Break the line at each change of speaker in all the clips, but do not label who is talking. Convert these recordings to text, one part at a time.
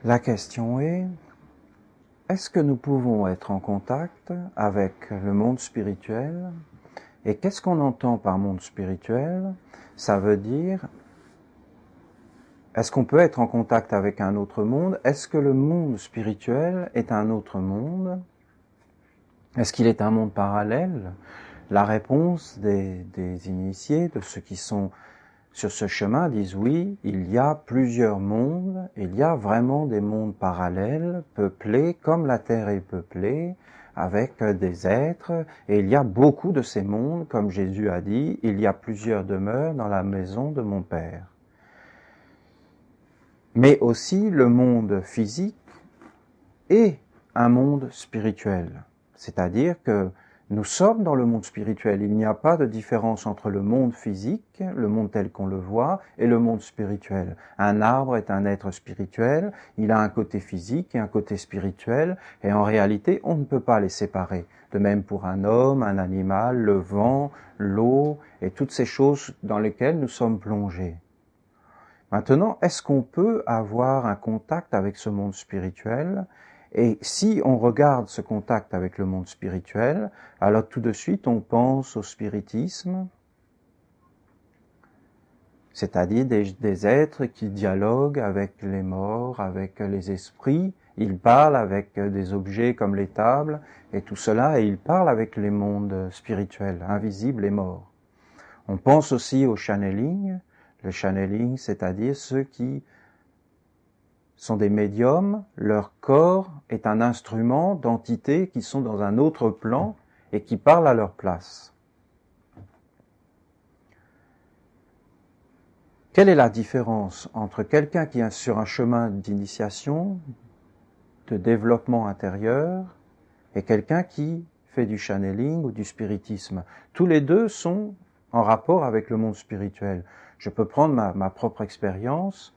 La question est-ce que nous pouvons être en contact avec le monde spirituel? Et qu'est-ce qu'on entend par monde spirituel? Ça veut dire, est-ce qu'on peut être en contact avec un autre monde? Est-ce que le monde spirituel est un autre monde? Est-ce qu'il est un monde parallèle? La réponse des initiés, de ceux qui sont sur ce chemin, disent oui, il y a plusieurs mondes, il y a vraiment des mondes parallèles, peuplés comme la Terre est peuplée, avec des êtres, et il y a beaucoup de ces mondes, comme Jésus a dit, il y a plusieurs demeures dans la maison de mon Père. Mais aussi le monde physique est un monde spirituel, c'est-à-dire que nous sommes dans le monde spirituel. Il n'y a pas de différence entre le monde physique, le monde tel qu'on le voit, et le monde spirituel. Un arbre est un être spirituel, il a un côté physique et un côté spirituel, et en réalité, on ne peut pas les séparer. De même pour un homme, un animal, le vent, l'eau, et toutes ces choses dans lesquelles nous sommes plongés. Maintenant, est-ce qu'on peut avoir un contact avec ce monde spirituel ? Et si on regarde ce contact avec le monde spirituel, alors tout de suite on pense au spiritisme, c'est-à-dire des êtres qui dialoguent avec les morts, avec les esprits, ils parlent avec des objets comme les tables et tout cela, et ils parlent avec les mondes spirituels, invisibles et morts. On pense aussi au channeling, le channeling, c'est-à-dire ceux qui sont des médiums, leur corps est un instrument d'entités qui sont dans un autre plan et qui parlent à leur place. Quelle est la différence entre quelqu'un qui est sur un chemin d'initiation, de développement intérieur, et quelqu'un qui fait du channeling ou du spiritisme? Tous les deux sont en rapport avec le monde spirituel. Je peux prendre ma propre expérience.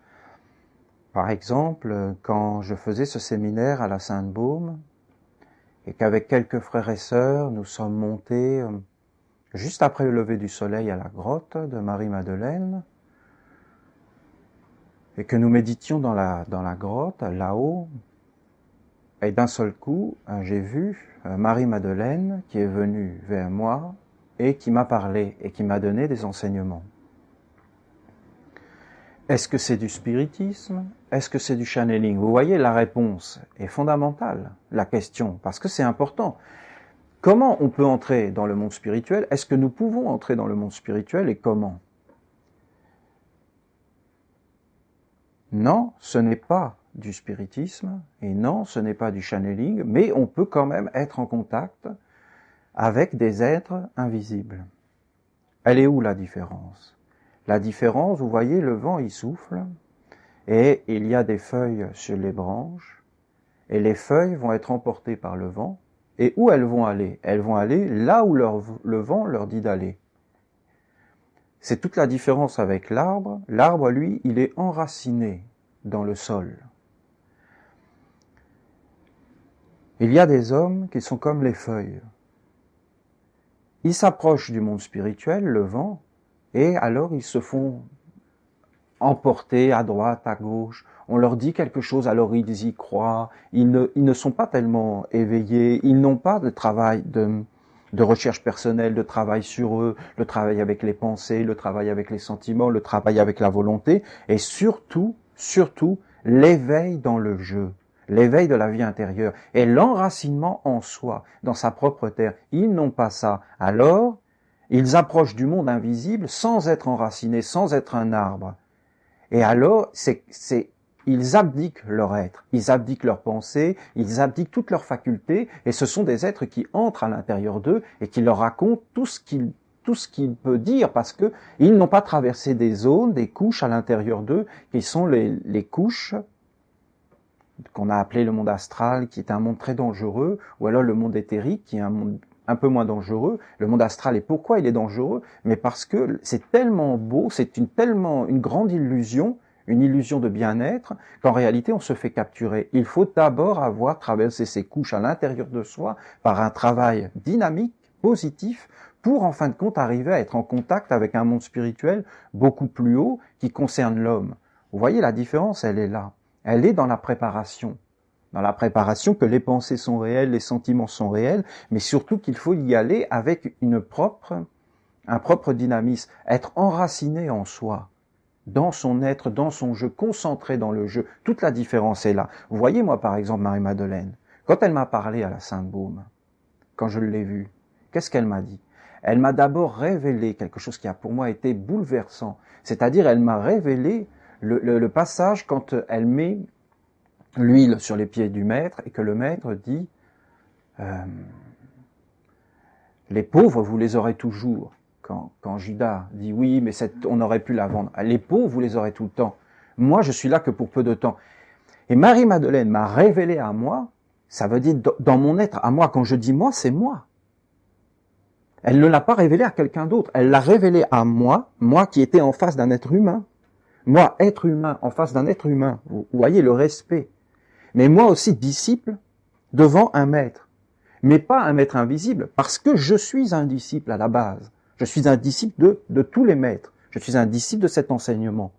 Par exemple, quand je faisais ce séminaire à la Sainte-Baume, et qu'avec quelques frères et sœurs, nous sommes montés juste après le lever du soleil à la grotte de Marie-Madeleine, et que nous méditions dans la grotte, là-haut, et d'un seul coup, j'ai vu Marie-Madeleine qui est venue vers moi et qui m'a parlé et qui m'a donné des enseignements. Est-ce que c'est du spiritisme? Est-ce que c'est du channeling? Vous voyez, la réponse est fondamentale, la question, parce que c'est important. Comment on peut entrer dans le monde spirituel? Est-ce que nous pouvons entrer dans le monde spirituel et comment? Non, ce n'est pas du spiritisme et non, ce n'est pas du channeling, mais on peut quand même être en contact avec des êtres invisibles. Elle est où la différence? La différence, vous voyez, le vent il souffle et il y a des feuilles sur les branches et les feuilles vont être emportées par le vent. Et où elles vont aller? Elles vont aller là où le vent leur dit d'aller. C'est toute la différence avec l'arbre. L'arbre, lui, il est enraciné dans le sol. Il y a des hommes qui sont comme les feuilles. Ils s'approchent du monde spirituel, le vent, et alors ils se font emporter à droite, à gauche. On leur dit quelque chose, alors ils y croient. Ils ne sont pas tellement éveillés, ils n'ont pas de travail de recherche personnelle, de travail sur eux, le travail avec les pensées, le travail avec les sentiments, le travail avec la volonté, et surtout, l'éveil dans le jeu, l'éveil de la vie intérieure, et l'enracinement en soi, dans sa propre terre. Ils n'ont pas ça. Alors, ils approchent du monde invisible sans être enracinés, sans être un arbre. Et alors, ils abdiquent leur être, ils abdiquent leurs pensées, ils abdiquent toutes leurs facultés, et ce sont des êtres qui entrent à l'intérieur d'eux et qui leur racontent tout ce qu'il peut dire, parce que ils n'ont pas traversé des zones, des couches à l'intérieur d'eux, qui sont les couches qu'on a appelé le monde astral, qui est un monde très dangereux, ou alors le monde éthérique, qui est un monde un peu moins dangereux. Le monde astral, et pourquoi il est dangereux? Mais parce que c'est tellement beau, c'est une grande illusion, une illusion de bien-être, qu'en réalité on se fait capturer. Il faut d'abord avoir traversé ces couches à l'intérieur de soi par un travail dynamique, positif, pour en fin de compte arriver à être en contact avec un monde spirituel beaucoup plus haut qui concerne l'homme. Vous voyez, la différence, elle est là. Elle est dans la préparation. Dans la préparation que les pensées sont réelles, les sentiments sont réels, mais surtout qu'il faut y aller avec un propre dynamisme, être enraciné en soi, dans son être, dans son jeu, concentré dans le jeu. Toute la différence est là. Vous voyez, moi, par exemple, Marie-Madeleine, quand elle m'a parlé à la Sainte-Baume, quand je l'ai vue, qu'est-ce qu'elle m'a dit? Elle m'a d'abord révélé quelque chose qui a pour moi été bouleversant. C'est-à-dire, elle m'a révélé le passage quand elle met l'huile sur les pieds du maître et que le maître dit les pauvres, vous les aurez toujours. Quand Judas dit oui, mais on aurait pu la vendre. Les pauvres, vous les aurez tout le temps. Moi, je suis là que pour peu de temps. Et Marie-Madeleine m'a révélé à moi, ça veut dire dans mon être, à moi, quand je dis moi, c'est moi. Elle ne l'a pas révélé à quelqu'un d'autre. Elle l'a révélé à moi, moi qui étais en face d'un être humain. Moi, être humain, en face d'un être humain. Vous voyez le respect. Mais moi aussi, disciple, devant un maître. Mais pas un maître invisible, parce que je suis un disciple à la base. Je suis un disciple de tous les maîtres. Je suis un disciple de cet enseignement.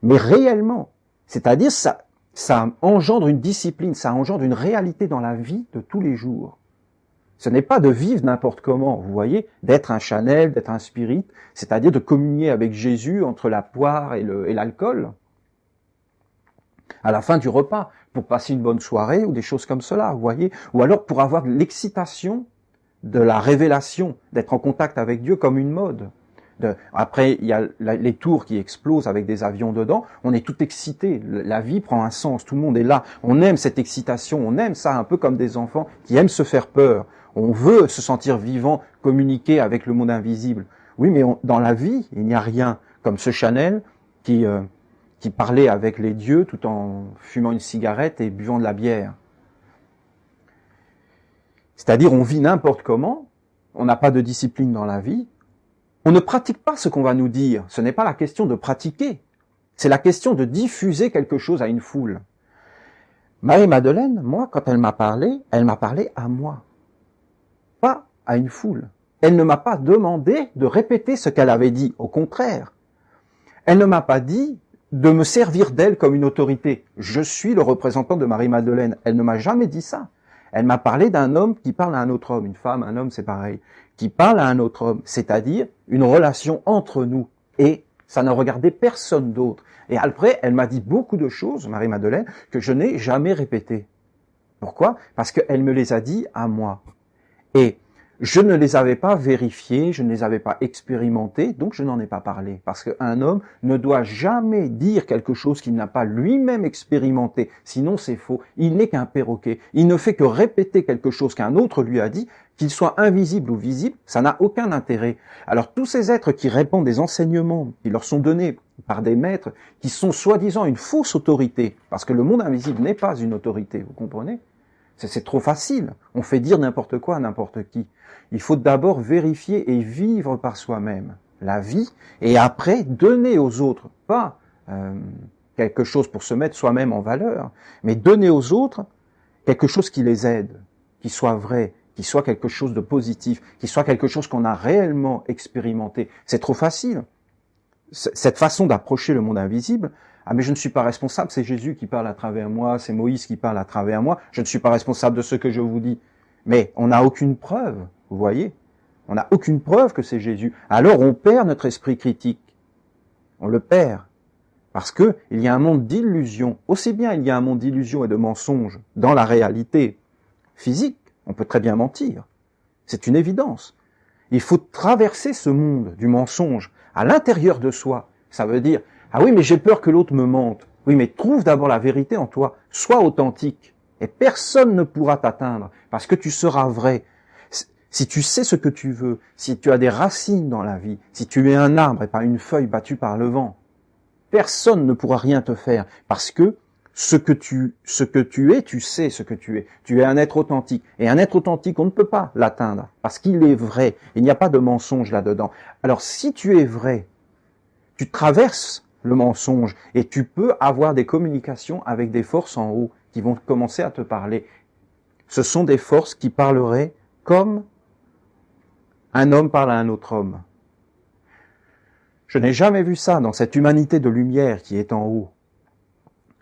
Mais réellement, c'est-à-dire ça engendre une discipline, ça engendre une réalité dans la vie de tous les jours. Ce n'est pas de vivre n'importe comment, vous voyez, d'être un Chanel, d'être un spirit, c'est-à-dire de communier avec Jésus entre la poire et l'alcool, à la fin du repas, pour passer une bonne soirée ou des choses comme cela, vous voyez, ou alors pour avoir de l'excitation de la révélation, d'être en contact avec Dieu comme une mode. Après, il y a les tours qui explosent avec des avions dedans, on est tout excité, la vie prend un sens, tout le monde est là, on aime cette excitation, on aime ça un peu comme des enfants qui aiment se faire peur, on veut se sentir vivant, communiquer avec le monde invisible. Oui, mais dans la vie, il n'y a rien comme ce Chanel qui parlait avec les dieux tout en fumant une cigarette et buvant de la bière. C'est-à-dire, on vit n'importe comment, on n'a pas de discipline dans la vie, on ne pratique pas ce qu'on va nous dire. Ce n'est pas la question de pratiquer, c'est la question de diffuser quelque chose à une foule. Marie-Madeleine, moi, quand elle m'a parlé à moi, pas à une foule. Elle ne m'a pas demandé de répéter ce qu'elle avait dit, au contraire. Elle ne m'a pas dit de me servir d'elle comme une autorité. Je suis le représentant de Marie-Madeleine. Elle ne m'a jamais dit ça. Elle m'a parlé d'un homme qui parle à un autre homme. Une femme, un homme, c'est pareil. Qui parle à un autre homme. C'est-à-dire une relation entre nous. Et ça ne regardait personne d'autre. Et après, elle m'a dit beaucoup de choses, Marie-Madeleine, que je n'ai jamais répétées. Pourquoi? Parce qu'elle me les a dit à moi. Et je ne les avais pas vérifiés, je ne les avais pas expérimentés, donc je n'en ai pas parlé. Parce qu'un homme ne doit jamais dire quelque chose qu'il n'a pas lui-même expérimenté, sinon c'est faux. Il n'est qu'un perroquet. Il ne fait que répéter quelque chose qu'un autre lui a dit, qu'il soit invisible ou visible, ça n'a aucun intérêt. Alors tous ces êtres qui répondent des enseignements qui leur sont donnés par des maîtres, qui sont soi-disant une fausse autorité, parce que le monde invisible n'est pas une autorité, vous comprenez ? C'est trop facile. On fait dire n'importe quoi à n'importe qui. Il faut d'abord vérifier et vivre par soi-même la vie et après donner aux autres, pas quelque chose pour se mettre soi-même en valeur, mais donner aux autres quelque chose qui les aide, qui soit vrai, qui soit quelque chose de positif, qui soit quelque chose qu'on a réellement expérimenté. C'est trop facile. Cette façon d'approcher le monde invisible, ah mais je ne suis pas responsable, c'est Jésus qui parle à travers moi, c'est Moïse qui parle à travers moi, je ne suis pas responsable de ce que je vous dis. Mais on n'a aucune preuve, vous voyez ? On n'a aucune preuve que c'est Jésus. Alors on perd notre esprit critique. On le perd. Parce que il y a un monde d'illusions. Aussi bien il y a un monde d'illusions et de mensonges dans la réalité physique, on peut très bien mentir. C'est une évidence. Il faut traverser ce monde du mensonge à l'intérieur de soi. Ça veut dire, ah oui, mais j'ai peur que l'autre me mente. Oui, mais trouve d'abord la vérité en toi. Sois authentique. Et personne ne pourra t'atteindre parce que tu seras vrai. Si tu sais ce que tu veux, si tu as des racines dans la vie, si tu es un arbre et pas une feuille battue par le vent, personne ne pourra rien te faire parce que ce que tu es, tu sais ce que tu es. Tu es un être authentique. Et un être authentique, on ne peut pas l'atteindre parce qu'il est vrai. Il n'y a pas de mensonge là-dedans. Alors si tu es vrai, tu traverses le mensonge et tu peux avoir des communications avec des forces en haut qui vont commencer à te parler. Ce sont des forces qui parleraient comme un homme parle à un autre homme. Je n'ai jamais vu ça dans cette humanité de lumière qui est en haut.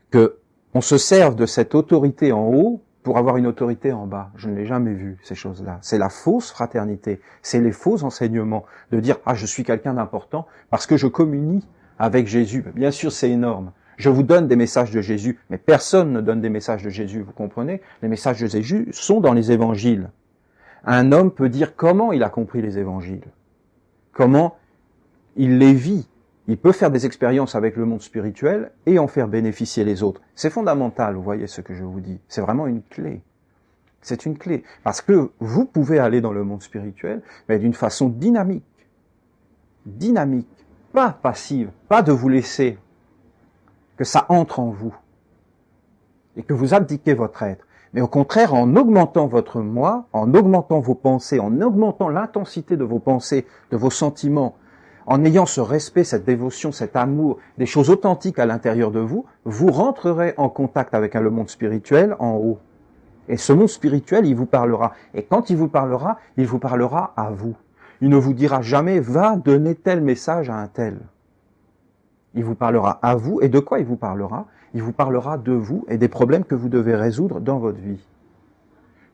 Que on se serve de cette autorité en haut pour avoir une autorité en bas. Je ne l'ai jamais vu, ces choses-là. C'est la fausse fraternité, c'est les faux enseignements, de dire « Ah, je suis quelqu'un d'important parce que je communie avec Jésus ». Bien sûr, c'est énorme. Je vous donne des messages de Jésus, mais personne ne donne des messages de Jésus, vous comprenez? Les messages de Jésus sont dans les évangiles. Un homme peut dire comment il a compris les évangiles, comment il les vit. Il peut faire des expériences avec le monde spirituel et en faire bénéficier les autres. C'est fondamental, vous voyez ce que je vous dis. C'est vraiment une clé. C'est une clé. Parce que vous pouvez aller dans le monde spirituel, mais d'une façon dynamique. Dynamique. Pas passive. Pas de vous laisser que ça entre en vous. Et que vous abdiquez votre être. Mais au contraire, en augmentant votre moi, en augmentant vos pensées, en augmentant l'intensité de vos pensées, de vos sentiments, en ayant ce respect, cette dévotion, cet amour, des choses authentiques à l'intérieur de vous, vous rentrerez en contact avec le monde spirituel en haut. Et ce monde spirituel, il vous parlera. Et quand il vous parlera à vous. Il ne vous dira jamais « va donner tel message à un tel ». Il vous parlera à vous. Et de quoi il vous parlera? Il vous parlera de vous et des problèmes que vous devez résoudre dans votre vie.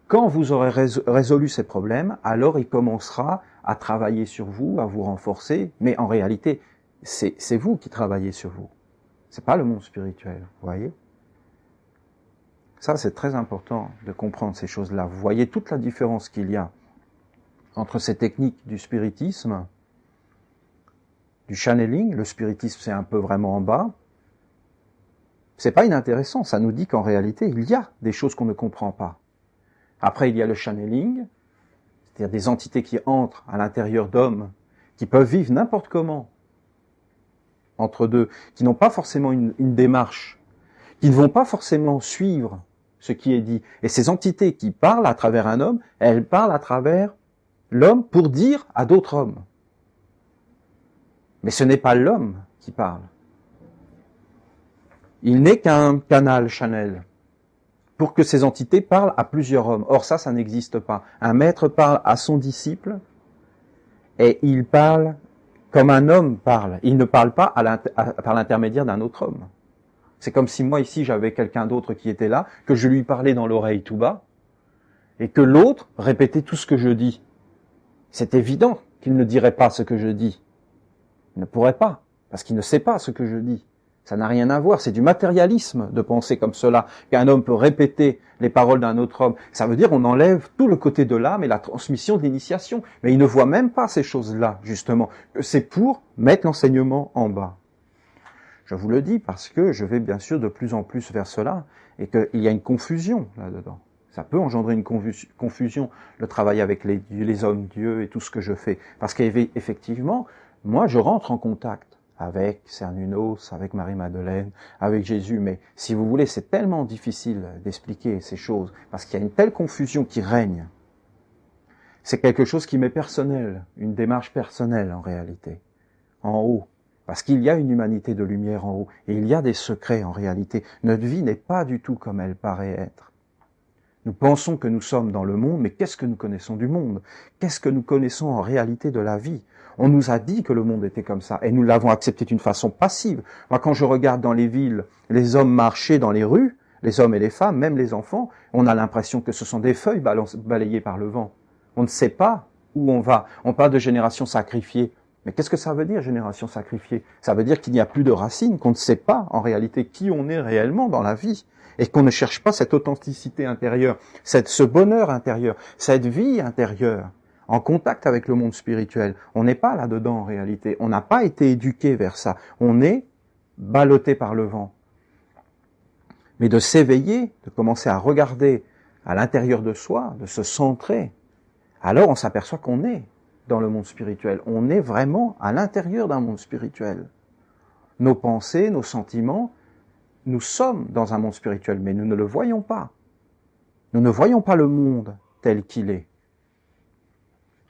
Quand vous aurez résolu ces problèmes, alors il commencera à travailler sur vous, à vous renforcer, mais en réalité, c'est vous qui travaillez sur vous. C'est pas le monde spirituel, vous voyez? Ça, c'est très important de comprendre ces choses-là. Vous voyez toute la différence qu'il y a entre ces techniques du spiritisme, du channeling. Le spiritisme, c'est un peu vraiment en bas. C'est pas inintéressant, ça nous dit qu'en réalité, il y a des choses qu'on ne comprend pas. Après, il y a le channeling, c'est-à-dire des entités qui entrent à l'intérieur d'hommes, qui peuvent vivre n'importe comment, entre deux, qui n'ont pas forcément une démarche, qui ne vont pas forcément suivre ce qui est dit. Et ces entités qui parlent à travers un homme, elles parlent à travers l'homme pour dire à d'autres hommes. Mais ce n'est pas l'homme qui parle. Il n'est qu'un canal channel pour que ces entités parlent à plusieurs hommes. Or ça n'existe pas. Un maître parle à son disciple et il parle comme un homme parle. Il ne parle pas par l'intermédiaire d'un autre homme. C'est comme si moi ici j'avais quelqu'un d'autre qui était là, que je lui parlais dans l'oreille tout bas et que l'autre répétait tout ce que je dis. C'est évident qu'il ne dirait pas ce que je dis. Il ne pourrait pas, parce qu'il ne sait pas ce que je dis. Ça n'a rien à voir, c'est du matérialisme de penser comme cela, qu'un homme peut répéter les paroles d'un autre homme. Ça veut dire qu'on enlève tout le côté de l'âme et la transmission de l'initiation. Mais il ne voit même pas ces choses-là, justement. C'est pour mettre l'enseignement en bas. Je vous le dis parce que je vais bien sûr de plus en plus vers cela et qu'il y a une confusion là-dedans. Ça peut engendrer une confusion, le travail avec les hommes, Dieu et tout ce que je fais. Parce qu'effectivement, moi je rentre en contact avec Cernunnos, avec Marie-Madeleine, avec Jésus. Mais si vous voulez, c'est tellement difficile d'expliquer ces choses, parce qu'il y a une telle confusion qui règne. C'est quelque chose qui m'est personnel, une démarche personnelle en réalité, en haut. Parce qu'il y a une humanité de lumière en haut, et il y a des secrets en réalité. Notre vie n'est pas du tout comme elle paraît être. Nous pensons que nous sommes dans le monde, mais qu'est-ce que nous connaissons du monde? Qu'est-ce que nous connaissons en réalité de la vie? On nous a dit que le monde était comme ça, et nous l'avons accepté d'une façon passive. Moi, quand je regarde dans les villes, les hommes marcher dans les rues, les hommes et les femmes, même les enfants, on a l'impression que ce sont des feuilles balayées par le vent. On ne sait pas où on va. On parle de génération sacrifiée. Mais qu'est-ce que ça veut dire, génération sacrifiée? Ça veut dire qu'il n'y a plus de racines, qu'on ne sait pas en réalité qui on est réellement dans la vie, et qu'on ne cherche pas cette authenticité intérieure, ce bonheur intérieur, cette vie intérieure, en contact avec le monde spirituel. On n'est pas là-dedans en réalité. On n'a pas été éduqué vers ça. On est ballotté par le vent. Mais de s'éveiller, de commencer à regarder à l'intérieur de soi, de se centrer, alors on s'aperçoit qu'on est dans le monde spirituel. On est vraiment à l'intérieur d'un monde spirituel. Nos pensées, nos sentiments, nous sommes dans un monde spirituel, mais nous ne le voyons pas. Nous ne voyons pas le monde tel qu'il est.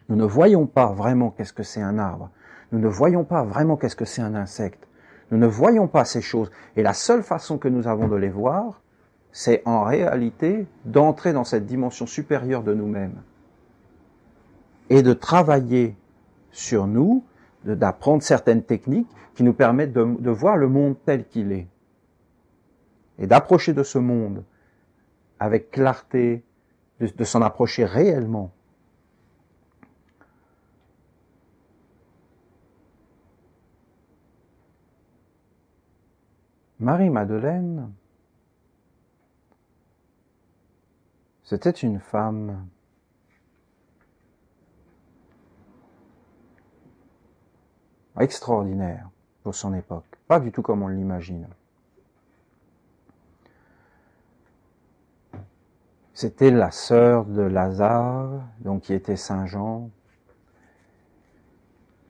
Nous ne voyons pas vraiment qu'est-ce que c'est un arbre. Nous ne voyons pas vraiment qu'est-ce que c'est un insecte. Nous ne voyons pas ces choses. Et la seule façon que nous avons de les voir, c'est en réalité d'entrer dans cette dimension supérieure de nous-mêmes. Et de travailler sur nous, d'apprendre certaines techniques qui nous permettent de voir le monde tel qu'il est. et d'approcher de ce monde avec clarté, de s'en approcher réellement. Marie-Madeleine, c'était une femme extraordinaire pour son époque, pas du tout comme on l'imagine. C'était la sœur de Lazare, donc qui était Saint Jean.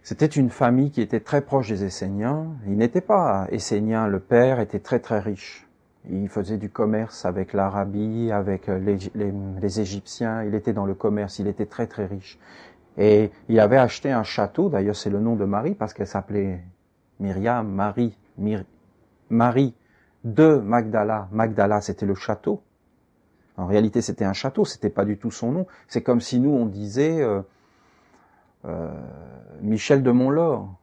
C'était une famille qui était très proche des Esséniens. Il n'était pas essénien, le père était très très riche. Il faisait du commerce avec l'Arabie, avec les Égyptiens, il était dans le commerce, il était très très riche. Et il avait acheté un château, d'ailleurs c'est le nom de Marie, parce qu'elle s'appelait Myriam, Marie de Magdala. Magdala, c'était le château. En réalité, c'était un château, c'était pas du tout son nom. C'est comme si nous, on disait Michel de Montlore.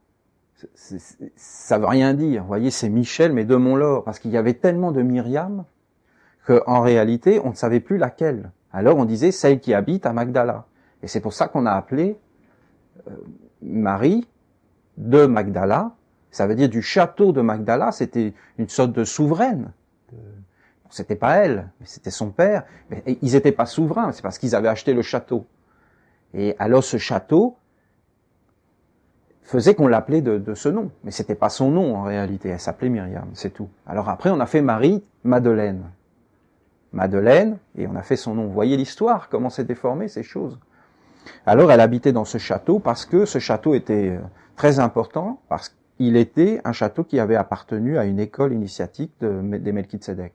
Ça veut rien dire. Vous voyez, c'est Michel, mais de Montlore, parce qu'il y avait tellement de Myriam qu'en réalité, on ne savait plus laquelle. Alors, on disait celle qui habite à Magdala. Et c'est pour ça qu'on a appelé Marie de Magdala. Ça veut dire du château de Magdala. C'était une sorte de souveraine. C'était pas elle, mais c'était son père. Mais ils n'étaient pas souverains, c'est parce qu'ils avaient acheté le château. Et alors ce château faisait qu'on l'appelait de ce nom. Mais c'était pas son nom en réalité, elle s'appelait Myriam, c'est tout. Alors après on a fait Marie-Madeleine. Madeleine, et on a fait son nom. Vous voyez l'histoire, comment s'est déformée ces choses. Alors elle habitait dans ce château parce que ce château était très important, parce qu'il était un château qui avait appartenu à une école initiatique des Melchizedek.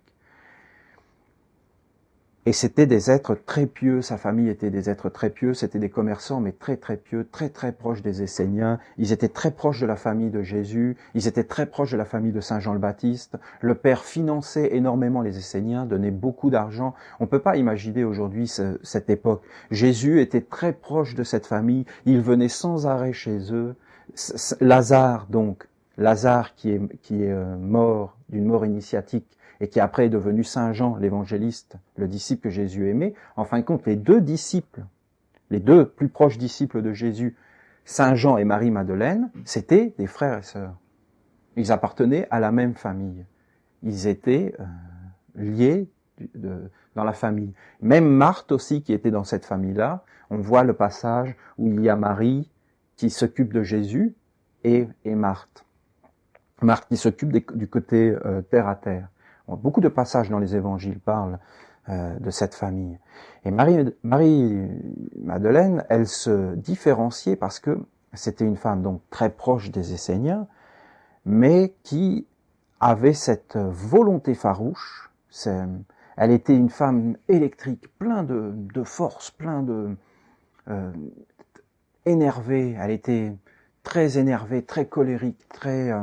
Et c'était des êtres très pieux, sa famille était des êtres très pieux, c'était des commerçants mais très très pieux, très très proches des Esséniens, ils étaient très proches de la famille de Jésus, ils étaient très proches de la famille de Saint Jean le Baptiste, le père finançait énormément les Esséniens, donnait beaucoup d'argent, on ne peut pas imaginer aujourd'hui cette époque. Jésus était très proche de cette famille, il venait sans arrêt chez eux, Lazare donc, Lazare qui est mort d'une mort initiatique, et qui après est devenu Saint Jean, l'évangéliste, le disciple que Jésus aimait, en fin de compte, les deux disciples, les deux plus proches disciples de Jésus, Saint Jean et Marie-Madeleine, c'étaient des frères et sœurs. Ils appartenaient à la même famille. Ils étaient liés dans la famille. Même Marthe aussi, qui était dans cette famille-là, on voit le passage où il y a Marie qui s'occupe de Jésus et Marthe. Marthe qui s'occupe du côté terre à terre. Beaucoup de passages dans les évangiles parlent de cette famille. Et Marie-Madeleine, elle se différenciait parce que c'était une femme donc très proche des Esséniens, mais qui avait cette volonté farouche. Elle était une femme électrique, plein de force, plein de énervée. Elle était très énervée, très colérique, très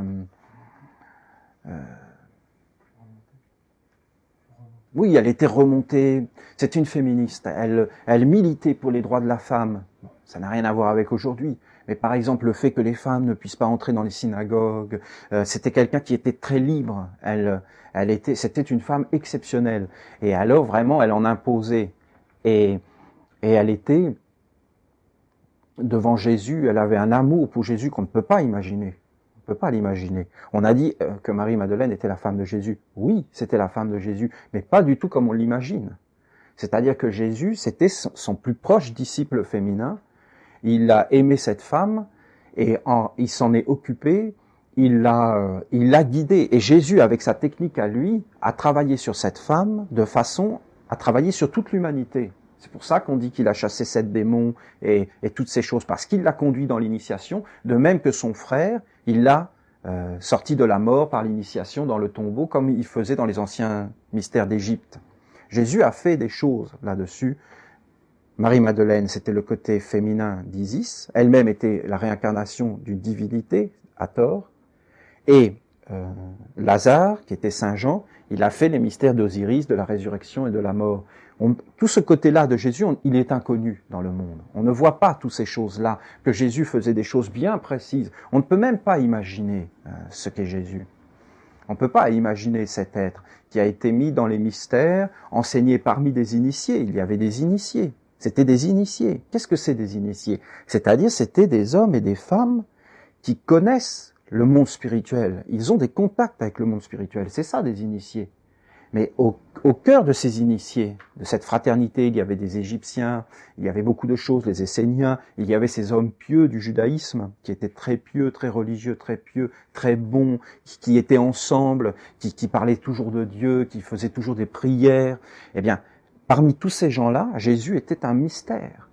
oui, elle était remontée. C'est une féministe. Elle militait pour les droits de la femme. Ça n'a rien à voir avec aujourd'hui. Mais par exemple, le fait que les femmes ne puissent pas entrer dans les synagogues, c'était quelqu'un qui était très libre. C'était une femme exceptionnelle. Et alors, vraiment, elle en imposait. Et elle était devant Jésus. Elle avait un amour pour Jésus qu'on ne peut pas imaginer. On ne peut pas l'imaginer. On a dit que Marie-Madeleine était la femme de Jésus. Oui, c'était la femme de Jésus, mais pas du tout comme on l'imagine. C'est-à-dire que Jésus, c'était son plus proche disciple féminin. Il a aimé cette femme et il s'en est occupé. Il l'a guidée. Et Jésus, avec sa technique à lui, a travaillé sur cette femme de façon à travailler sur toute l'humanité. C'est pour ça qu'on dit qu'il a chassé 7 démons et toutes ces choses, parce qu'il l'a conduit dans l'initiation, de même que son frère, il l'a sorti de la mort par l'initiation dans le tombeau, comme il faisait dans les anciens mystères d'Égypte. Jésus a fait des choses là-dessus. Marie-Madeleine, c'était le côté féminin d'Isis, elle-même était la réincarnation d'une divinité, Hathor, et Lazare, qui était Saint Jean, il a fait les mystères d'Osiris, de la résurrection et de la mort. Tout ce côté-là de Jésus, il est inconnu dans le monde. On ne voit pas toutes ces choses-là, que Jésus faisait des choses bien précises. On ne peut même pas imaginer ce qu'est Jésus. On ne peut pas imaginer cet être qui a été mis dans les mystères, enseigné parmi des initiés. Il y avait des initiés. C'était des initiés. Qu'est-ce que c'est des initiés? C'est-à-dire, c'était des hommes et des femmes qui connaissent le monde spirituel. Ils ont des contacts avec le monde spirituel. C'est ça, des initiés. Mais au cœur de ces initiés, de cette fraternité, il y avait des Égyptiens, il y avait beaucoup de choses, les Esséniens, il y avait ces hommes pieux du judaïsme, qui étaient très pieux, très religieux, très pieux, très bons, qui étaient ensemble, qui parlaient toujours de Dieu, qui faisaient toujours des prières. Eh bien, parmi tous ces gens-là, Jésus était un mystère.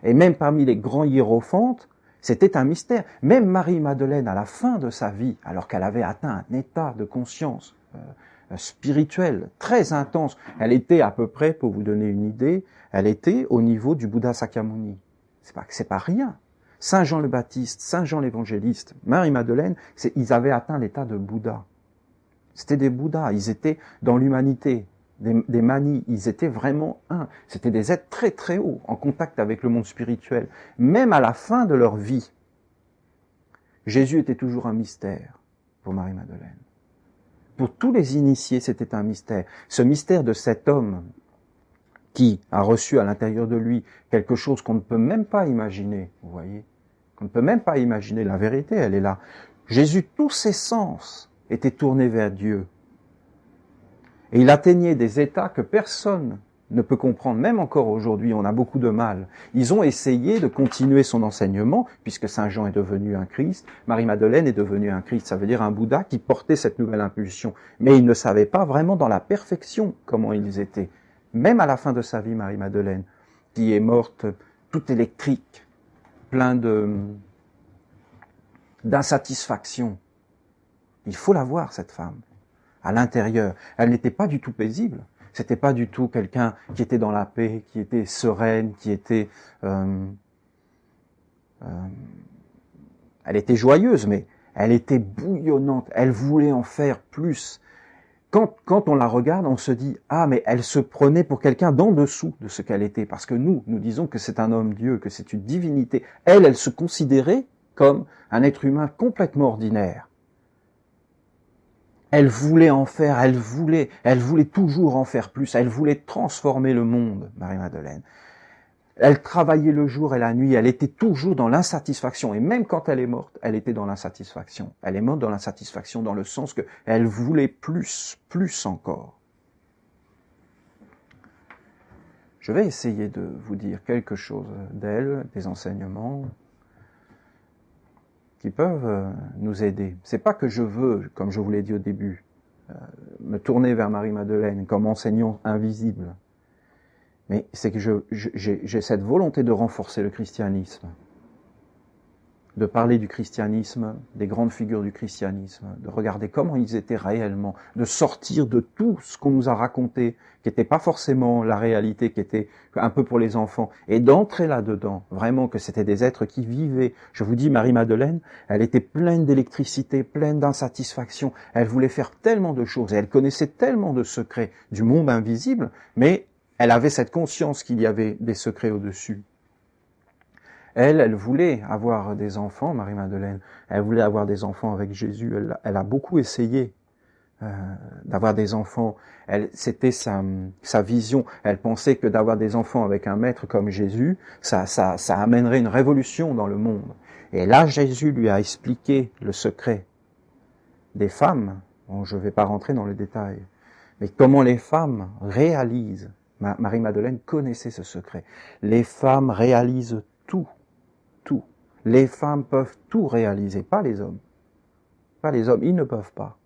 Et même parmi les grands hiérophantes, c'était un mystère. Même Marie-Madeleine, à la fin de sa vie, alors qu'elle avait atteint un état de conscience spirituelle très intense, elle était à peu près, pour vous donner une idée, elle était au niveau du Bouddha Sakyamuni. C'est pas rien. Saint Jean le Baptiste, Saint Jean l'Évangéliste, Marie-Madeleine, ils avaient atteint l'état de Bouddha. C'était des Bouddhas, ils étaient dans l'humanité, des manis, ils étaient vraiment un. C'était des êtres très très hauts, en contact avec le monde spirituel. Même à la fin de leur vie, Jésus était toujours un mystère pour Marie-Madeleine. Pour tous les initiés, c'était un mystère. Ce mystère de cet homme qui a reçu à l'intérieur de lui quelque chose qu'on ne peut même pas imaginer, vous voyez, qu'on ne peut même pas imaginer. La vérité, elle est là. Jésus, tous ses sens étaient tournés vers Dieu. Et il atteignait des états que personne ne peut comprendre. Même encore aujourd'hui, on a beaucoup de mal. Ils ont essayé de continuer son enseignement, puisque Saint Jean est devenu un Christ, Marie-Madeleine est devenue un Christ, ça veut dire un Bouddha qui portait cette nouvelle impulsion. Mais ils ne savaient pas vraiment dans la perfection comment ils étaient. Même à la fin de sa vie, Marie-Madeleine, qui est morte toute électrique, plein d'insatisfaction. Il faut la voir, cette femme, à l'intérieur. Elle n'était pas du tout paisible. C'était pas du tout quelqu'un qui était dans la paix, qui était sereine, qui était... elle était joyeuse, mais elle était bouillonnante. Elle voulait en faire plus. Quand on la regarde, on se dit « Ah, mais elle se prenait pour quelqu'un d'en dessous de ce qu'elle était. » Parce que nous disons que c'est un homme-dieu, que c'est une divinité. Elle se considérait comme un être humain complètement ordinaire. Elle voulait en faire, elle voulait toujours en faire plus, elle voulait transformer le monde, Marie-Madeleine. Elle travaillait le jour et la nuit, elle était toujours dans l'insatisfaction, et même quand elle est morte, elle était dans l'insatisfaction. Elle est morte dans l'insatisfaction dans le sens que elle voulait plus encore. Je vais essayer de vous dire quelque chose d'elle, des enseignements qui peuvent nous aider. C'est pas que je veux, comme je vous l'ai dit au début, me tourner vers Marie-Madeleine comme enseignant invisible, mais c'est que j'ai cette volonté de renforcer le christianisme, de parler du christianisme, des grandes figures du christianisme, de regarder comment ils étaient réellement, de sortir de tout ce qu'on nous a raconté, qui n'était pas forcément la réalité, qui était un peu pour les enfants, et d'entrer là-dedans, vraiment que c'était des êtres qui vivaient. Je vous dis, Marie-Madeleine, elle était pleine d'électricité, pleine d'insatisfaction, elle voulait faire tellement de choses, et elle connaissait tellement de secrets du monde invisible, mais elle avait cette conscience qu'il y avait des secrets au-dessus. Elle voulait avoir des enfants, Marie-Madeleine. Elle voulait avoir des enfants avec Jésus. Elle a beaucoup essayé d'avoir des enfants. C'était sa vision. Elle pensait que d'avoir des enfants avec un maître comme Jésus, ça amènerait une révolution dans le monde. Et là, Jésus lui a expliqué le secret des femmes. Bon, je ne vais pas rentrer dans le détail. Mais comment les femmes réalisent. Marie-Madeleine connaissait ce secret. Les femmes réalisent tout. Tout. Les femmes peuvent tout réaliser, pas les hommes. Pas les hommes, ils ne peuvent pas.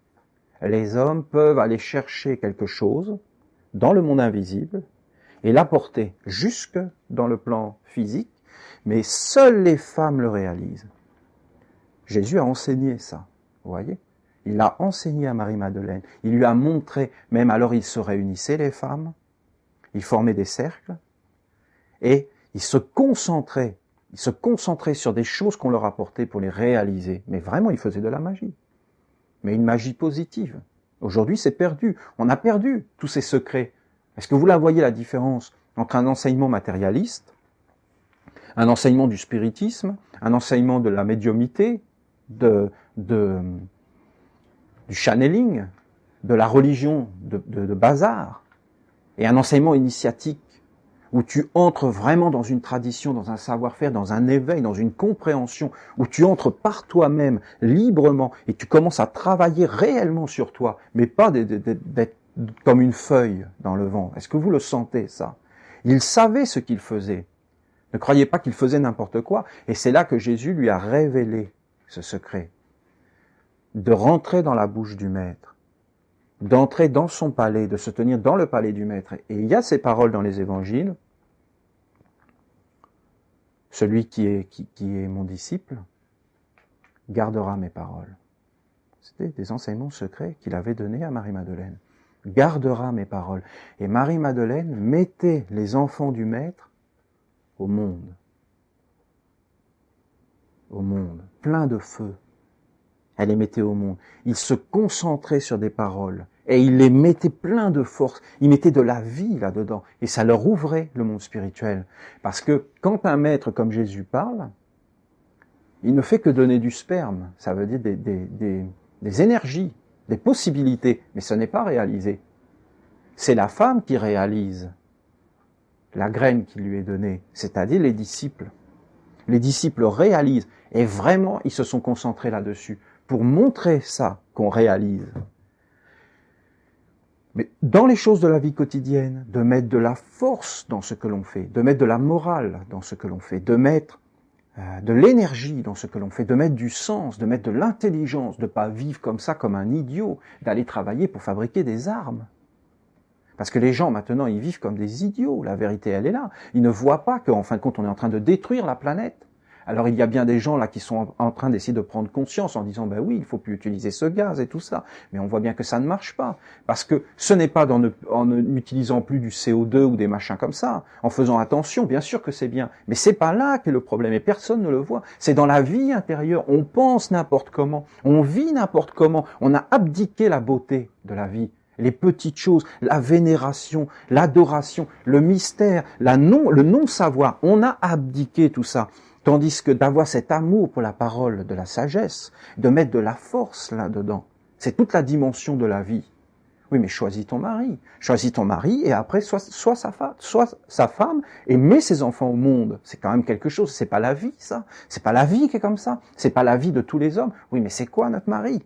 Les hommes peuvent aller chercher quelque chose dans le monde invisible et l'apporter jusque dans le plan physique, mais seules les femmes le réalisent. Jésus a enseigné ça, vous voyez ? Il l'a enseigné à Marie-Madeleine. Il lui a montré, même alors ils se réunissaient les femmes, ils formaient des cercles et ils se concentraient sur des choses qu'on leur apportait pour les réaliser. Mais vraiment, ils faisaient de la magie. Mais une magie positive. Aujourd'hui, c'est perdu. On a perdu tous ces secrets. Est-ce que vous la voyez la différence entre un enseignement matérialiste, un enseignement du spiritisme, un enseignement de la médiumnité, du channeling, de la religion de bazar, et un enseignement initiatique où tu entres vraiment dans une tradition, dans un savoir-faire, dans un éveil, dans une compréhension, où tu entres par toi-même, librement, et tu commences à travailler réellement sur toi, mais pas d'être comme une feuille dans le vent. Est-ce que vous le sentez, ça? Il savait ce qu'il faisait. Ne croyez pas qu'il faisait n'importe quoi. Et c'est là que Jésus lui a révélé ce secret. De rentrer dans la bouche du Maître, d'entrer dans son palais, de se tenir dans le palais du Maître. Et il y a ces paroles dans les évangiles. Celui qui est mon disciple gardera mes paroles. C'était des enseignements secrets qu'il avait donnés à Marie-Madeleine. Gardera mes paroles. Et Marie-Madeleine mettait les enfants du Maître au monde, plein de feu. Elle les mettait au monde. Il se concentrait sur des paroles et il les mettait plein de force. Il mettait de la vie là-dedans et ça leur ouvrait le monde spirituel. Parce que quand un maître comme Jésus parle, il ne fait que donner du sperme. Ça veut dire des énergies, des possibilités, mais ce n'est pas réalisé. C'est la femme qui réalise la graine qui lui est donnée, c'est-à-dire les disciples. Les disciples réalisent, et vraiment, ils se sont concentrés là-dessus, pour montrer ça qu'on réalise. Mais dans les choses de la vie quotidienne, de mettre de la force dans ce que l'on fait, de mettre de la morale dans ce que l'on fait, de mettre de l'énergie dans ce que l'on fait, de mettre du sens, de mettre de l'intelligence, de ne pas vivre comme ça, comme un idiot, d'aller travailler pour fabriquer des armes. Parce que les gens, maintenant, ils vivent comme des idiots. La vérité, elle est là. Ils ne voient pas qu'en fin de compte, on est en train de détruire la planète. Alors, il y a bien des gens là qui sont en train d'essayer de prendre conscience en disant, ben oui, il faut plus utiliser ce gaz et tout ça. Mais on voit bien que ça ne marche pas. Parce que ce n'est pas en n'utilisant plus du CO2 ou des machins comme ça, en faisant attention, bien sûr que c'est bien. Mais c'est pas là qu'est le problème et personne ne le voit. C'est dans la vie intérieure. On pense n'importe comment. On vit n'importe comment. On a abdiqué la beauté de la vie. Les petites choses, la vénération, l'adoration, le mystère, le non-savoir, on a abdiqué tout ça. Tandis que d'avoir cet amour pour la parole de la sagesse, de mettre de la force là-dedans, c'est toute la dimension de la vie. Oui, mais choisis ton mari et après sois sa femme et mets ses enfants au monde. C'est quand même quelque chose, c'est pas la vie ça, c'est pas la vie qui est comme ça, c'est pas la vie de tous les hommes. Oui, mais c'est quoi notre mari ?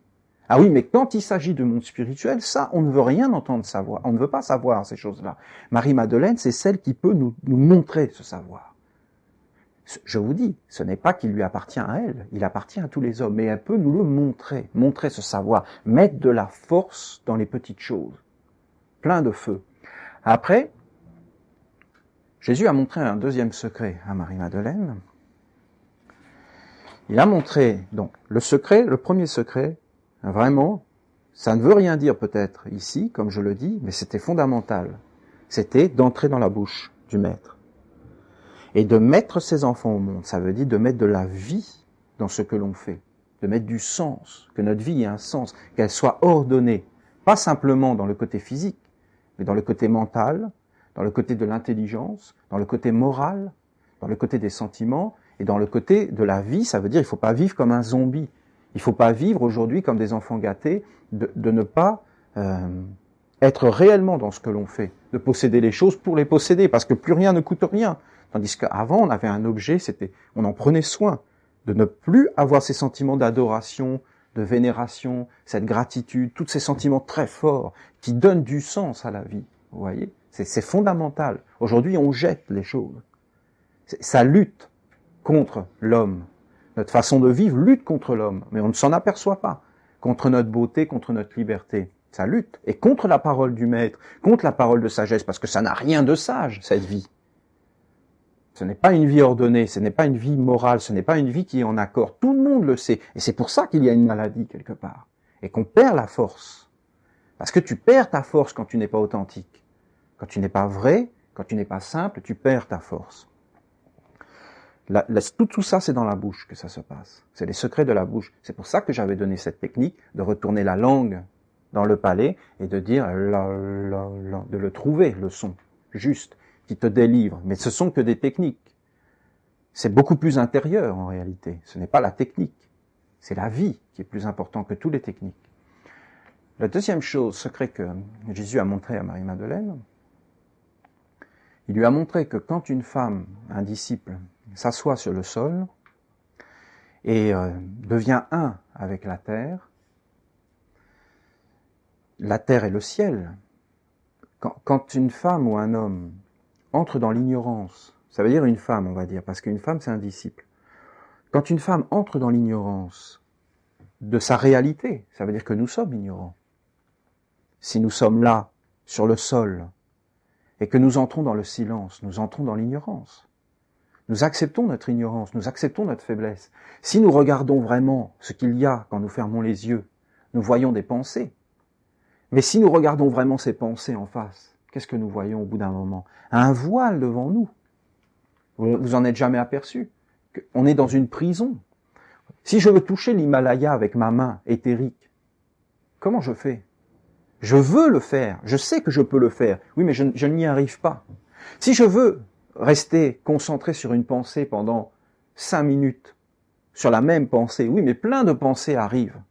Ah oui, mais quand il s'agit de monde spirituel, ça, on ne veut rien entendre savoir. On ne veut pas savoir ces choses-là. Marie-Madeleine, c'est celle qui peut nous montrer ce savoir. Je vous dis, ce n'est pas qu'il lui appartient à elle, il appartient à tous les hommes, mais elle peut nous le montrer ce savoir, mettre de la force dans les petites choses, plein de feu. Après, Jésus a montré un deuxième secret à Marie-Madeleine. Il a montré, donc, le premier secret, vraiment, ça ne veut rien dire peut-être ici, comme je le dis, mais c'était fondamental. C'était d'entrer dans la bouche du Maître. Et de mettre ses enfants au monde, ça veut dire de mettre de la vie dans ce que l'on fait, de mettre du sens, que notre vie ait un sens, qu'elle soit ordonnée, pas simplement dans le côté physique, mais dans le côté mental, dans le côté de l'intelligence, dans le côté moral, dans le côté des sentiments, et dans le côté de la vie, ça veut dire il ne faut pas vivre comme un zombie. Il ne faut pas vivre aujourd'hui comme des enfants gâtés, de ne pas être réellement dans ce que l'on fait, de posséder les choses pour les posséder, parce que plus rien ne coûte rien. Tandis qu'avant, on avait un objet, on en prenait soin, de ne plus avoir ces sentiments d'adoration, de vénération, cette gratitude, tous ces sentiments très forts qui donnent du sens à la vie. Vous voyez, c'est fondamental. Aujourd'hui, on jette les choses. Ça lutte contre l'homme. Notre façon de vivre lutte contre l'homme, mais on ne s'en aperçoit pas. Contre notre beauté, contre notre liberté. Ça lutte. Et contre la parole du Maître, contre la parole de sagesse, parce que ça n'a rien de sage, cette vie. Ce n'est pas une vie ordonnée, ce n'est pas une vie morale, ce n'est pas une vie qui est en accord. Tout le monde le sait. Et c'est pour ça qu'il y a une maladie quelque part. Et qu'on perd la force. Parce que tu perds ta force quand tu n'es pas authentique. Quand tu n'es pas vrai, quand tu n'es pas simple, tu perds ta force. Tout ça, c'est dans la bouche que ça se passe. C'est les secrets de la bouche. C'est pour ça que j'avais donné cette technique de retourner la langue dans le palais et de dire de le trouver, le son, juste, qui te délivre. Mais ce sont que des techniques. C'est beaucoup plus intérieur en réalité. Ce n'est pas la technique. C'est la vie qui est plus importante que toutes les techniques. La deuxième chose, secret que Jésus a montré à Marie-Madeleine, il lui a montré que quand une femme, un disciple, s'assoit sur le sol et devient un avec la terre et le ciel, quand une femme ou un homme entre dans l'ignorance, ça veut dire une femme, on va dire, parce qu'une femme, c'est un disciple. Quand une femme entre dans l'ignorance de sa réalité, ça veut dire que nous sommes ignorants. Si nous sommes là, sur le sol, et que nous entrons dans le silence, nous entrons dans l'ignorance. Nous acceptons notre ignorance, nous acceptons notre faiblesse. Si nous regardons vraiment ce qu'il y a quand nous fermons les yeux, nous voyons des pensées. Mais si nous regardons vraiment ces pensées en face, qu'est-ce que nous voyons au bout d'un moment? Un voile devant nous. Vous en êtes jamais aperçu. On est dans une prison. Si je veux toucher l'Himalaya avec ma main éthérique, comment je fais? Je veux le faire, je sais que je peux le faire, oui, mais je n'y arrive pas. Si je veux rester concentré sur une pensée pendant 5 minutes, sur la même pensée, oui, mais plein de pensées arrivent.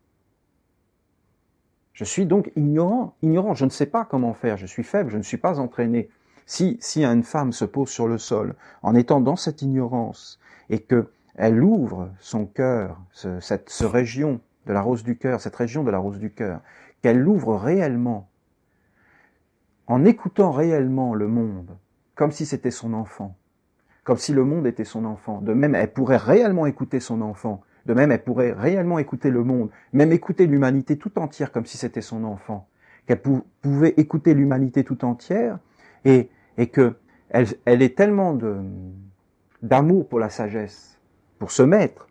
Je suis donc ignorant, je ne sais pas comment faire, je suis faible, je ne suis pas entraîné. Si une femme se pose sur le sol, en étant dans cette ignorance, et qu'elle ouvre son cœur, cette région de la rose du cœur, cette région de la rose du cœur, qu'elle l'ouvre réellement, en écoutant réellement le monde, comme si c'était son enfant, comme si le monde était son enfant. De même, elle pourrait réellement écouter son enfant. De même, elle pourrait réellement écouter le monde, même écouter l'humanité tout entière comme si c'était son enfant. Qu'elle pouvait écouter l'humanité tout entière et que elle ait tellement d'amour pour la sagesse, pour ce maître,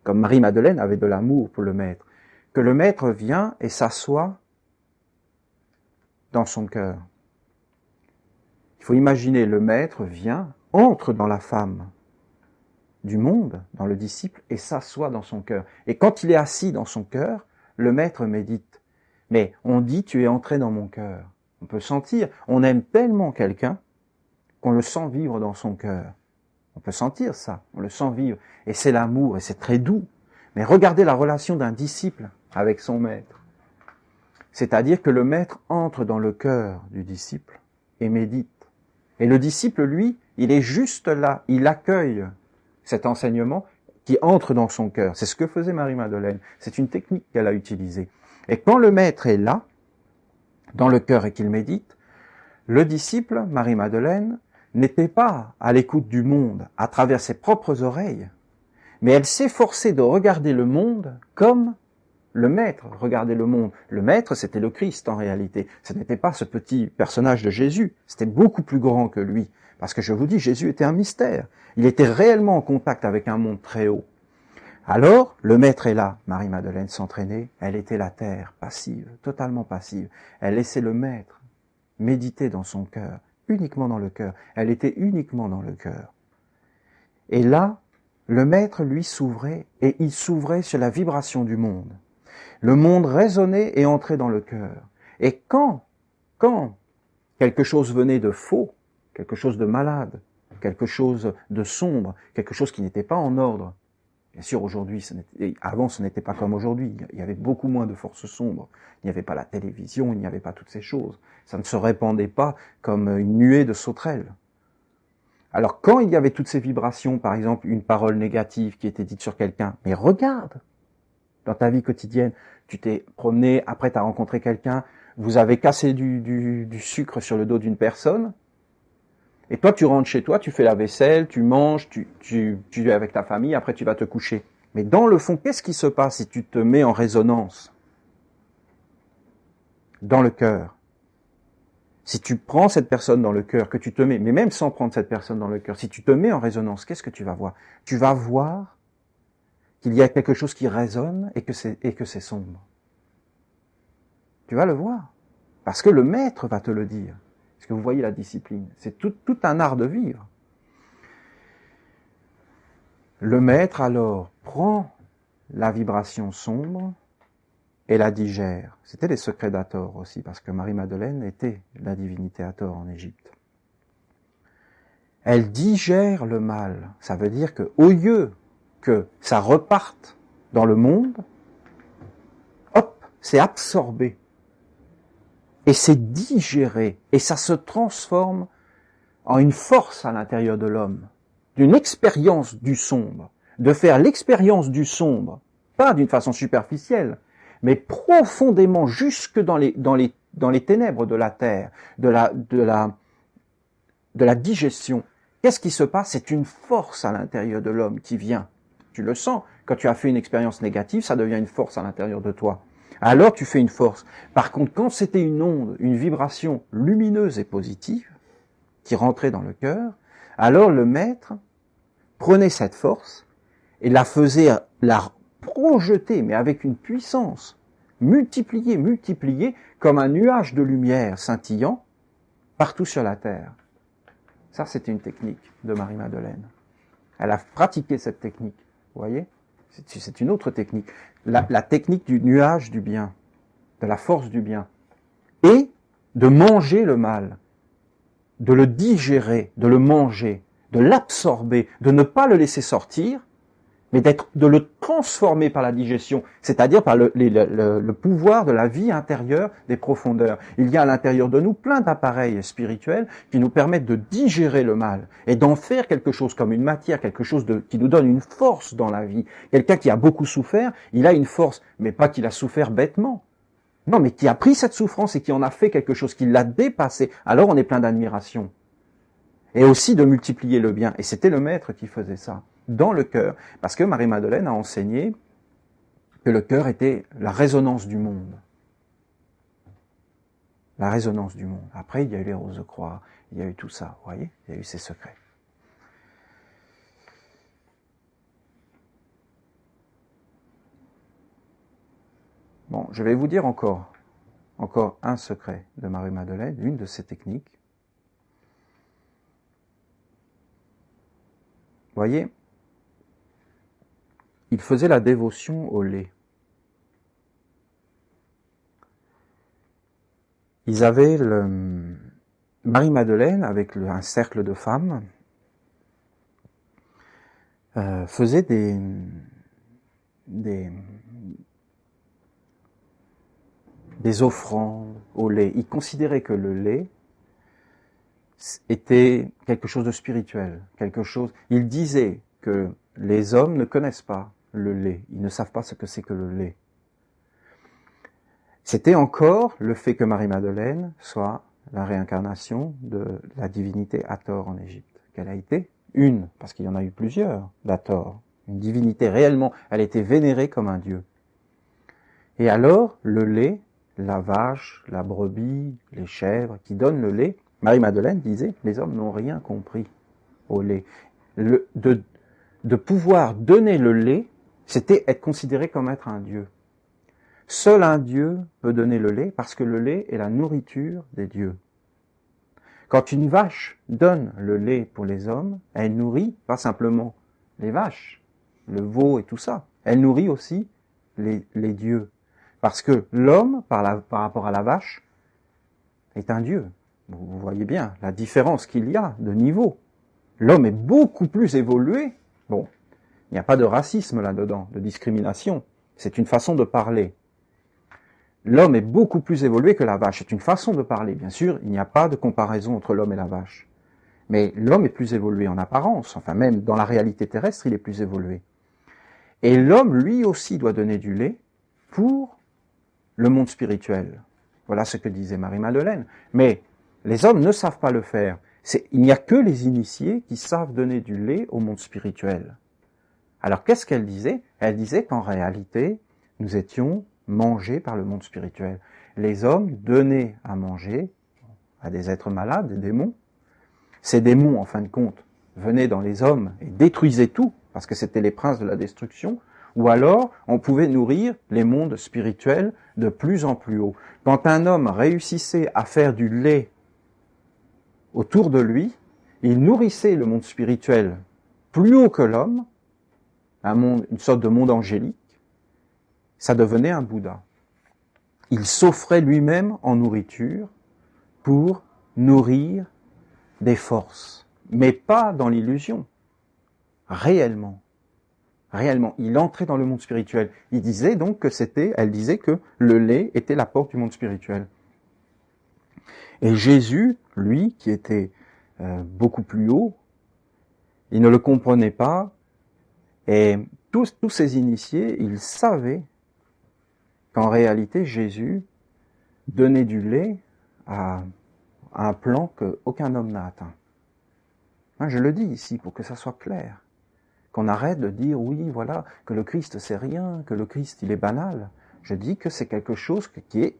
comme Marie-Madeleine avait de l'amour pour le maître, que le maître vient et s'assoit dans son cœur. Il faut imaginer, le maître vient, entre dans la femme du monde, dans le disciple, et s'assoit dans son cœur. Et quand il est assis dans son cœur, le maître médite. Mais on dit, tu es entré dans mon cœur. On peut sentir, on aime tellement quelqu'un qu'on le sent vivre dans son cœur. On peut sentir ça, on le sent vivre. Et c'est l'amour, et c'est très doux. Mais regardez la relation d'un disciple avec son maître. C'est-à-dire que le maître entre dans le cœur du disciple et médite. Et le disciple, lui, il est juste là, il accueille cet enseignement qui entre dans son cœur. C'est ce que faisait Marie-Madeleine. C'est une technique qu'elle a utilisée. Et quand le maître est là, dans le cœur et qu'il médite, le disciple, Marie-Madeleine, n'était pas à l'écoute du monde à travers ses propres oreilles, mais elle s'efforçait de regarder le monde comme le maître regardait le monde. Le maître, c'était le Christ en réalité. Ce n'était pas ce petit personnage de Jésus. C'était beaucoup plus grand que lui. Parce que je vous dis, Jésus était un mystère. Il était réellement en contact avec un monde très haut. Alors, le maître est là. Marie-Madeleine s'entraînait. Elle était la terre, passive, totalement passive. Elle laissait le maître méditer dans son cœur, uniquement dans le cœur. Elle était uniquement dans le cœur. Et là, le maître, lui, s'ouvrait, et il s'ouvrait sur la vibration du monde. Le monde résonnait et entrait dans le cœur. Et quand quelque chose venait de faux, quelque chose de malade, quelque chose de sombre, quelque chose qui n'était pas en ordre, bien sûr aujourd'hui, avant ce n'était pas comme aujourd'hui, il y avait beaucoup moins de forces sombres, il n'y avait pas la télévision, il n'y avait pas toutes ces choses, ça ne se répandait pas comme une nuée de sauterelles. Alors quand il y avait toutes ces vibrations, par exemple une parole négative qui était dite sur quelqu'un, mais regarde, dans ta vie quotidienne, tu t'es promené, après tu as rencontré quelqu'un, vous avez cassé du sucre sur le dos d'une personne, et toi tu rentres chez toi, tu fais la vaisselle, tu manges, tu es avec ta famille, après tu vas te coucher. Mais dans le fond, qu'est-ce qui se passe si tu te mets en résonance dans le cœur? Si tu prends cette personne dans le cœur, que tu te mets, mais même sans prendre cette personne dans le cœur, si tu te mets en résonance, qu'est-ce que tu vas voir? Tu vas voir qu'il y a quelque chose qui résonne et que c'est sombre. Tu vas le voir. Parce que le maître va te le dire. Parce que vous voyez la discipline. C'est tout un art de vivre. Le maître, alors, prend la vibration sombre et la digère. C'était les secrets d'Hathor aussi, parce que Marie-Madeleine était la divinité Hathor en Égypte. Elle digère le mal. Ça veut dire que, au lieu que ça reparte dans le monde, hop, c'est absorbé et c'est digéré, et ça se transforme en une force à l'intérieur de l'homme, d'une expérience du sombre, de faire l'expérience du sombre, pas d'une façon superficielle, mais profondément jusque dans les ténèbres de la terre, de la digestion. Qu'est-ce qui se passe? C'est une force à l'intérieur de l'homme qui vient. Tu le sens. Quand tu as fait une expérience négative, ça devient une force à l'intérieur de toi. Alors tu fais une force. Par contre, quand c'était une onde, une vibration lumineuse et positive, qui rentrait dans le cœur, alors le maître prenait cette force et la projeter, mais avec une puissance, multipliée, comme un nuage de lumière scintillant, partout sur la terre. Ça, c'était une technique de Marie-Madeleine. Elle a pratiqué cette technique, vous voyez? C'est une autre technique. La technique du nuage du bien, de la force du bien. Et de manger le mal, de le digérer, de le manger, de l'absorber, de ne pas le laisser sortir, mais de le transformer par la digestion, c'est-à-dire par le pouvoir de la vie intérieure des profondeurs. Il y a à l'intérieur de nous plein d'appareils spirituels qui nous permettent de digérer le mal et d'en faire quelque chose comme une matière, quelque chose qui nous donne une force dans la vie. Quelqu'un qui a beaucoup souffert, il a une force, mais pas qu'il a souffert bêtement. Non, mais qui a pris cette souffrance et qui en a fait quelque chose, qui l'a dépassé. Alors on est plein d'admiration. Et aussi de multiplier le bien. Et c'était le maître qui faisait ça, dans le cœur. Parce que Marie-Madeleine a enseigné que le cœur était la résonance du monde. La résonance du monde. Après, il y a eu les roses de croix, il y a eu tout ça, vous voyez? Il y a eu ces secrets. Bon, je vais vous dire encore un secret de Marie-Madeleine, une de ses techniques. Vous voyez, il faisait la dévotion au lait. Ils avaient Marie-Madeleine, avec un cercle de femmes, faisait des offrandes au lait. Ils considéraient que le lait était quelque chose de spirituel, Ils disaient que les hommes ne connaissent pas le lait, ils ne savent pas ce que c'est que le lait. C'était encore le fait que Marie-Madeleine soit la réincarnation de la divinité Hathor en Égypte, qu'elle a été une, parce qu'il y en a eu plusieurs d'Hathor, une divinité réellement, elle était vénérée comme un dieu. Et alors, le lait, la vache, la brebis, les chèvres qui donnent le lait, Marie-Madeleine disait, les hommes n'ont rien compris au lait. De pouvoir donner le lait, c'était être considéré comme être un dieu. Seul un dieu peut donner le lait parce que le lait est la nourriture des dieux. Quand une vache donne le lait pour les hommes, elle nourrit pas simplement les vaches, le veau et tout ça, elle nourrit aussi les dieux. Parce que l'homme, par rapport à la vache, est un dieu. Vous voyez bien la différence qu'il y a de niveau. L'homme est beaucoup plus évolué. Bon, il n'y a pas de racisme là-dedans, de discrimination. C'est une façon de parler. L'homme est beaucoup plus évolué que la vache. C'est une façon de parler. Bien sûr, il n'y a pas de comparaison entre l'homme et la vache. Mais l'homme est plus évolué en apparence. Enfin, même dans la réalité terrestre, il est plus évolué. Et l'homme, lui aussi, doit donner du lait pour le monde spirituel. Voilà ce que disait Marie-Madeleine. Mais les hommes ne savent pas le faire. Il n'y a que les initiés qui savent donner du lait au monde spirituel. Alors qu'est-ce qu'elle disait? Elle disait qu'en réalité, nous étions mangés par le monde spirituel. Les hommes donnaient à manger à des êtres malades, des démons. Ces démons, en fin de compte, venaient dans les hommes et détruisaient tout, parce que c'était les princes de la destruction, ou alors on pouvait nourrir les mondes spirituels de plus en plus haut. Quand un homme réussissait à faire du lait autour de lui, il nourrissait le monde spirituel plus haut que l'homme, une sorte de monde angélique, ça devenait un Bouddha. Il s'offrait lui-même en nourriture pour nourrir des forces, mais pas dans l'illusion, réellement. Réellement, il entrait dans le monde spirituel. Elle disait que le lait était la porte du monde spirituel. Et Jésus, lui, qui était beaucoup plus haut, il ne le comprenait pas, et tous ces initiés, ils savaient qu'en réalité, Jésus donnait du lait à un plan qu'aucun homme n'a atteint. Je le dis ici pour que ça soit clair. Qu'on arrête de dire, oui, voilà, que le Christ c'est rien, que le Christ il est banal. Je dis que c'est quelque chose qui est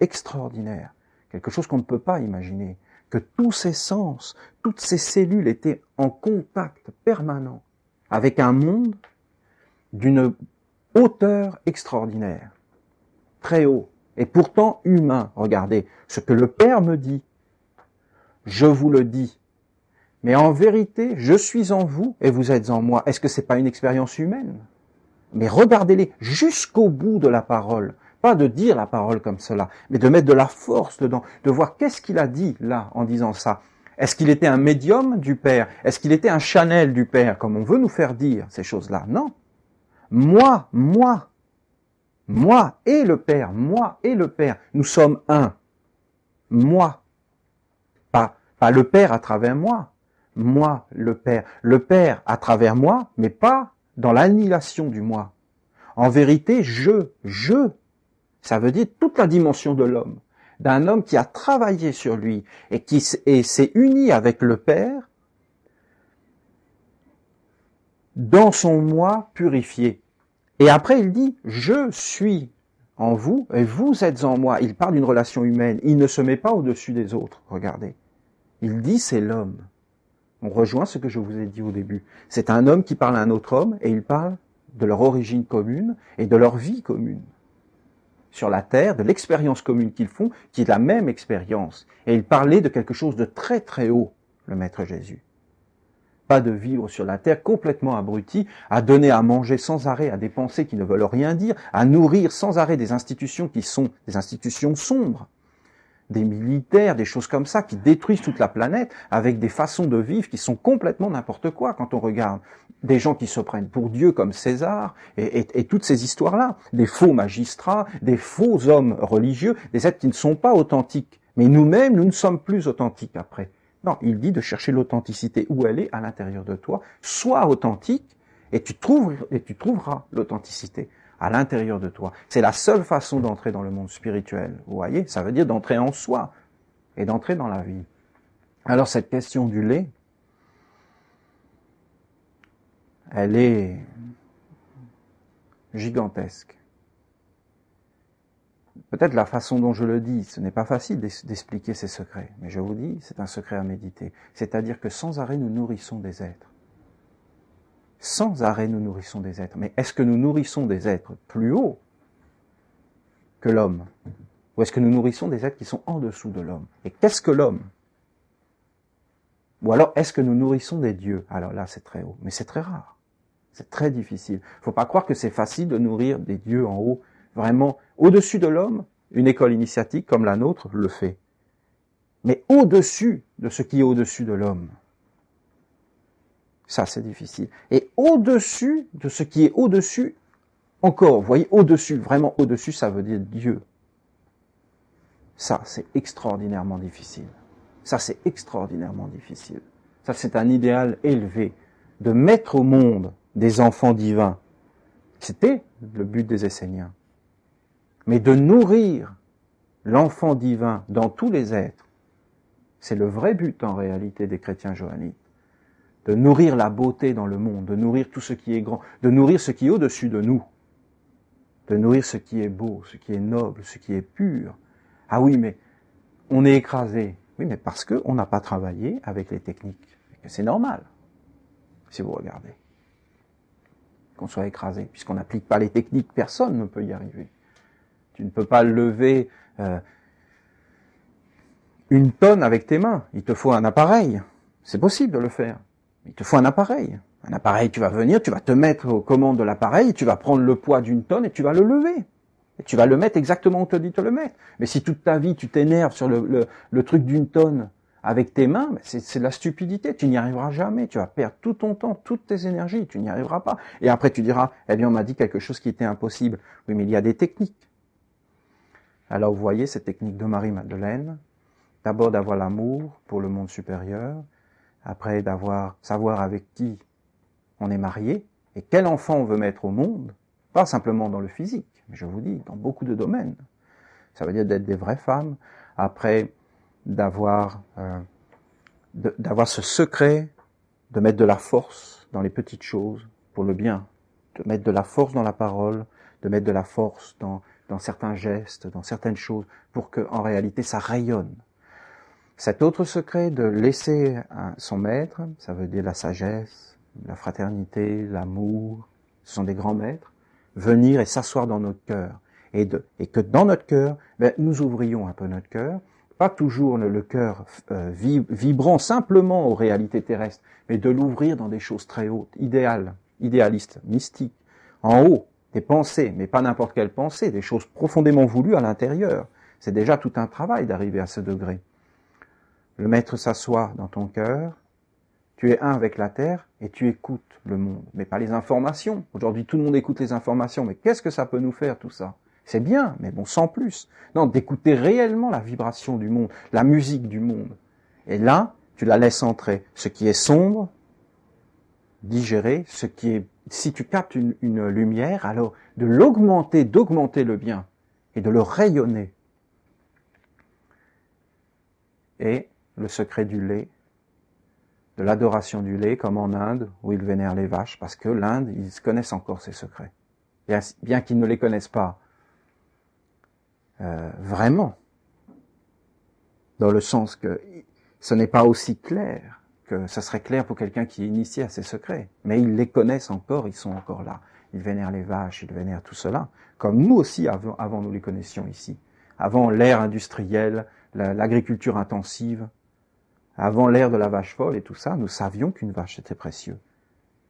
extraordinaire, quelque chose qu'on ne peut pas imaginer, que tous ses sens, toutes ses cellules étaient en contact permanent avec un monde d'une hauteur extraordinaire, très haut, et pourtant humain. Regardez, ce que le Père me dit, je vous le dis, mais en vérité, je suis en vous et vous êtes en moi. Est-ce que c'est pas une expérience humaine? Mais regardez-les jusqu'au bout de la parole. Pas de dire la parole comme cela, mais de mettre de la force dedans, de voir qu'est-ce qu'il a dit là en disant ça. Est-ce qu'il était un médium du Père? Est-ce qu'il était un channel du Père, comme on veut nous faire dire ces choses-là? Non. Moi et le Père, nous sommes un. Moi. Pas le Père à travers moi. Moi, le Père à travers moi, mais pas dans l'annihilation du moi. En vérité, je, ça veut dire toute la dimension de l'homme, d'un homme qui a travaillé sur lui et qui s'est uni avec le Père dans son moi purifié. Et après, il dit, je suis en vous et vous êtes en moi. Il parle d'une relation humaine. Il ne se met pas au-dessus des autres. Regardez. Il dit, c'est l'homme. On rejoint ce que je vous ai dit au début. C'est un homme qui parle à un autre homme et il parle de leur origine commune et de leur vie commune. Sur la terre, de l'expérience commune qu'ils font, qui est la même expérience. Et il parlait de quelque chose de très très haut, le Maître Jésus. Pas de vivre sur la terre complètement abruti, à donner à manger sans arrêt à des pensées qui ne veulent rien dire, à nourrir sans arrêt des institutions qui sont des institutions sombres, des militaires, des choses comme ça, qui détruisent toute la planète avec des façons de vivre qui sont complètement n'importe quoi quand on regarde. Des gens qui se prennent pour Dieu comme César et toutes ces histoires-là. Des faux magistrats, des faux hommes religieux, des êtres qui ne sont pas authentiques. Mais nous-mêmes, nous ne sommes plus authentiques après. Non, il dit de chercher l'authenticité où elle est à l'intérieur de toi. Sois authentique et tu trouveras l'authenticité à l'intérieur de toi. C'est la seule façon d'entrer dans le monde spirituel. Vous voyez, ça veut dire d'entrer en soi et d'entrer dans la vie. Alors cette question du lait, elle est gigantesque. Peut-être la façon dont je le dis, ce n'est pas facile d'expliquer ces secrets, mais je vous dis, c'est un secret à méditer. C'est-à-dire que sans arrêt, nous nourrissons des êtres. Sans arrêt, nous nourrissons des êtres. Mais est-ce que nous nourrissons des êtres plus hauts que l'homme? Ou est-ce que nous nourrissons des êtres qui sont en dessous de l'homme? Et qu'est-ce que l'homme? Ou alors, est-ce que nous nourrissons des dieux? Alors là, c'est très haut, mais c'est très rare. C'est très difficile. Il ne faut pas croire que c'est facile de nourrir des dieux en haut. Vraiment, au-dessus de l'homme, une école initiatique comme la nôtre le fait. Mais au-dessus de ce qui est au-dessus de l'homme, ça c'est difficile. Et au-dessus de ce qui est au-dessus, encore, vous voyez, au-dessus, vraiment au-dessus, ça veut dire Dieu. Ça, c'est extraordinairement difficile. Ça, c'est extraordinairement difficile. Ça, c'est un idéal élevé, de mettre au monde des enfants divins. C'était le but des Esséniens. Mais de nourrir l'enfant divin dans tous les êtres, c'est le vrai but en réalité des chrétiens johannites. De nourrir la beauté dans le monde, de nourrir tout ce qui est grand, de nourrir ce qui est au-dessus de nous, de nourrir ce qui est beau, ce qui est noble, ce qui est pur. Ah oui, mais on est écrasé. Oui, mais parce qu'on n'a pas travaillé avec les techniques. C'est normal, si vous regardez, qu'on soit écrasé. Puisqu'on n'applique pas les techniques, personne ne peut y arriver. Tu ne peux pas lever une tonne avec tes mains. Il te faut un appareil. C'est possible de le faire. Il te faut un appareil. Un appareil, tu vas venir, tu vas te mettre aux commandes de l'appareil, tu vas prendre le poids d'une tonne et tu vas le lever. Et tu vas le mettre exactement où on te dit de le mettre. Mais si toute ta vie, tu t'énerves sur le truc d'une tonne avec tes mains, c'est de la stupidité. Tu n'y arriveras jamais. Tu vas perdre tout ton temps, toutes tes énergies. Tu n'y arriveras pas. Et après, tu diras, eh bien, on m'a dit quelque chose qui était impossible. Oui, mais il y a des techniques. Alors, vous voyez, cette technique de Marie-Madeleine, d'abord d'avoir l'amour pour le monde supérieur, après savoir avec qui on est marié, et quel enfant on veut mettre au monde, pas simplement dans le physique, mais je vous dis, dans beaucoup de domaines. Ça veut dire d'être des vraies femmes, après d'avoir ce secret, de mettre de la force dans les petites choses, pour le bien, de mettre de la force dans la parole, de mettre de la force dans certains gestes, dans certaines choses, pour que en réalité ça rayonne. Cet autre secret de laisser son maître, ça veut dire la sagesse, la fraternité, l'amour, ce sont des grands maîtres, venir et s'asseoir dans notre cœur. Et que dans notre cœur, nous ouvrions un peu notre cœur, pas toujours le cœur vibrant simplement aux réalités terrestres, mais de l'ouvrir dans des choses très hautes, idéalistes, mystiques, en haut, des pensées, mais pas n'importe quelle pensée, des choses profondément voulues à l'intérieur. C'est déjà tout un travail d'arriver à ce degré. Le maître s'assoit dans ton cœur, tu es un avec la terre et tu écoutes le monde, mais pas les informations. Aujourd'hui, tout le monde écoute les informations, mais qu'est-ce que ça peut nous faire tout ça? C'est bien, mais bon, sans plus. Non, d'écouter réellement la vibration du monde, la musique du monde. Et là, tu la laisses entrer. Ce qui est sombre, digérer, ce qui est... Si tu captes une lumière, alors de l'augmenter, d'augmenter le bien et de le rayonner. Et le secret du lait, de l'adoration du lait, comme en Inde, où ils vénèrent les vaches, parce que l'Inde, ils connaissent encore ces secrets. Bien qu'ils ne les connaissent pas vraiment, dans le sens que ce n'est pas aussi clair que ça serait clair pour quelqu'un qui est initié à ces secrets. Mais ils les connaissent encore, ils sont encore là. Ils vénèrent les vaches, ils vénèrent tout cela, comme nous aussi avant nous les connaissions ici. Avant l'ère industrielle, l'agriculture intensive, avant l'ère de la vache folle et tout ça, nous savions qu'une vache était précieux,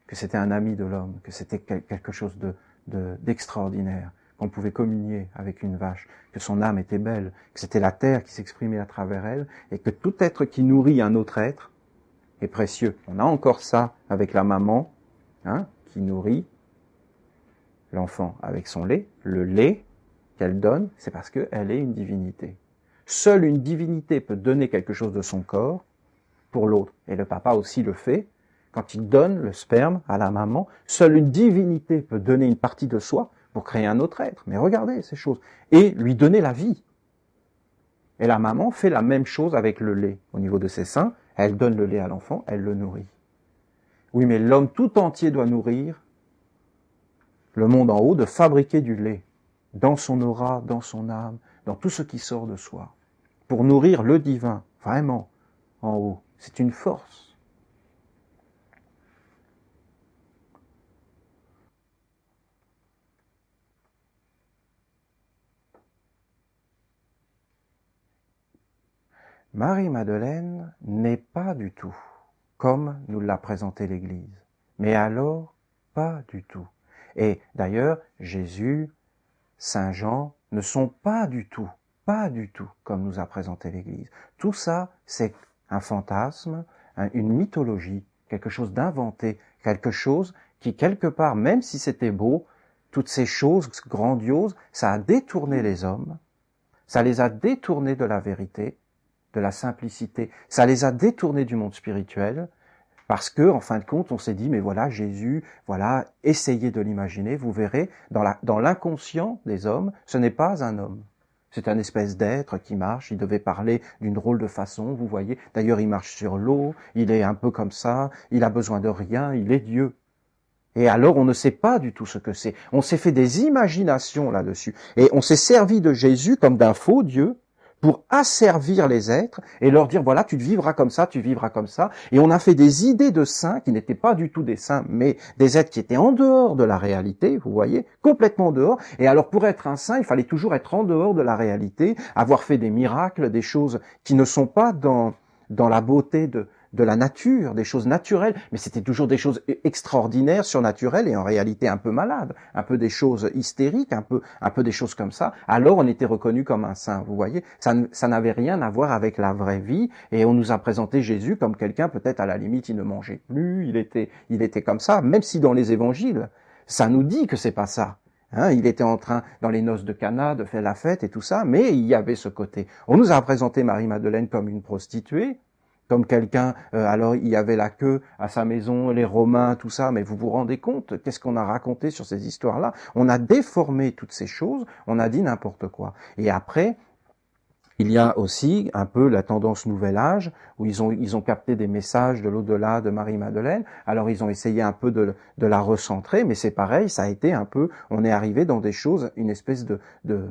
que c'était un ami de l'homme, que c'était quelque chose d'extraordinaire, qu'on pouvait communier avec une vache, que son âme était belle, que c'était la terre qui s'exprimait à travers elle, et que tout être qui nourrit un autre être est précieux. On a encore ça avec la maman, qui nourrit l'enfant avec son lait. Le lait qu'elle donne, c'est parce qu'elle est une divinité. Seule une divinité peut donner quelque chose de son corps pour l'autre. Et le papa aussi le fait. Quand il donne le sperme à la maman, seule une divinité peut donner une partie de soi pour créer un autre être. Mais regardez ces choses. Et lui donner la vie. Et la maman fait la même chose avec le lait. Au niveau de ses seins, elle donne le lait à l'enfant, elle le nourrit. Oui, mais l'homme tout entier doit nourrir le monde en haut, de fabriquer du lait dans son aura, dans son âme, dans tout ce qui sort de soi, pour nourrir le divin, vraiment, en haut. C'est une force. Marie-Madeleine n'est pas du tout comme nous l'a présenté l'Église. Mais alors, pas du tout. Et d'ailleurs, Jésus, Saint Jean ne sont pas du tout comme nous a présenté l'Église. Tout ça, c'est un fantasme, une mythologie, quelque chose d'inventé, quelque chose qui, quelque part, même si c'était beau, toutes ces choses grandioses, ça a détourné les hommes, ça les a détournés de la vérité, de la simplicité, ça les a détournés du monde spirituel, parce que, en fin de compte, on s'est dit, mais voilà, Jésus, voilà, essayez de l'imaginer, vous verrez, dans l'inconscient des hommes, ce n'est pas un homme. C'est un espèce d'être qui marche, il devait parler d'une drôle de façon, vous voyez. D'ailleurs, il marche sur l'eau, il est un peu comme ça, il a besoin de rien, il est Dieu. Et alors, on ne sait pas du tout ce que c'est. On s'est fait des imaginations là-dessus. Et on s'est servi de Jésus comme d'un faux Dieu, pour asservir les êtres et leur dire, voilà, tu vivras comme ça, tu vivras comme ça. Et on a fait des idées de saints qui n'étaient pas du tout des saints, mais des êtres qui étaient en dehors de la réalité, vous voyez, complètement en dehors. Et alors, pour être un saint, il fallait toujours être en dehors de la réalité, avoir fait des miracles, des choses qui ne sont pas dans la beauté de la nature, des choses naturelles, mais c'était toujours des choses extraordinaires, surnaturelles et en réalité un peu malades, un peu des choses hystériques, un peu des choses comme ça. Alors on était reconnu comme un saint, vous voyez. Ça n'avait rien à voir avec la vraie vie et on nous a présenté Jésus comme quelqu'un, peut-être à la limite il ne mangeait plus, il était comme ça, même si dans les évangiles, ça nous dit que c'est pas ça. Hein, il était en train, dans les noces de Cana, de faire la fête et tout ça, mais il y avait ce côté. On nous a présenté Marie-Madeleine comme une prostituée, comme quelqu'un, alors il y avait la queue à sa maison, les Romains, tout ça, mais vous vous rendez compte, qu'est-ce qu'on a raconté sur ces histoires-là? On a déformé toutes ces choses, on a dit n'importe quoi. Et après, il y a aussi un peu la tendance Nouvel Âge, où ils ont capté des messages de l'au-delà de Marie-Madeleine. Alors ils ont essayé un peu de la recentrer, mais c'est pareil, ça a été un peu, on est arrivé dans des choses, une espèce de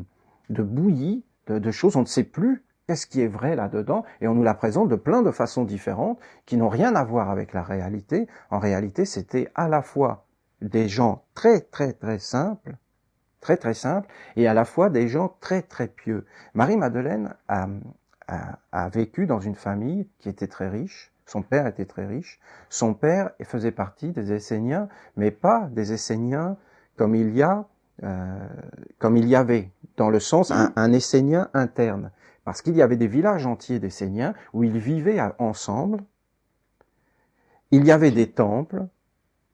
bouillie, de choses, on ne sait plus qu'est-ce qui est vrai là-dedans, et on nous la présente de plein de façons différentes, qui n'ont rien à voir avec la réalité. En réalité, c'était à la fois des gens très très très simples, très très simple, et à la fois des gens très très pieux. Marie-Madeleine a vécu dans une famille qui était très riche. Son père était très riche. Son père faisait partie des Esséniens, mais pas des Esséniens comme il y a, comme il y avait, dans le sens un Essénien interne. Parce qu'il y avait des villages entiers d'Esséniens où ils vivaient ensemble. Il y avait des temples,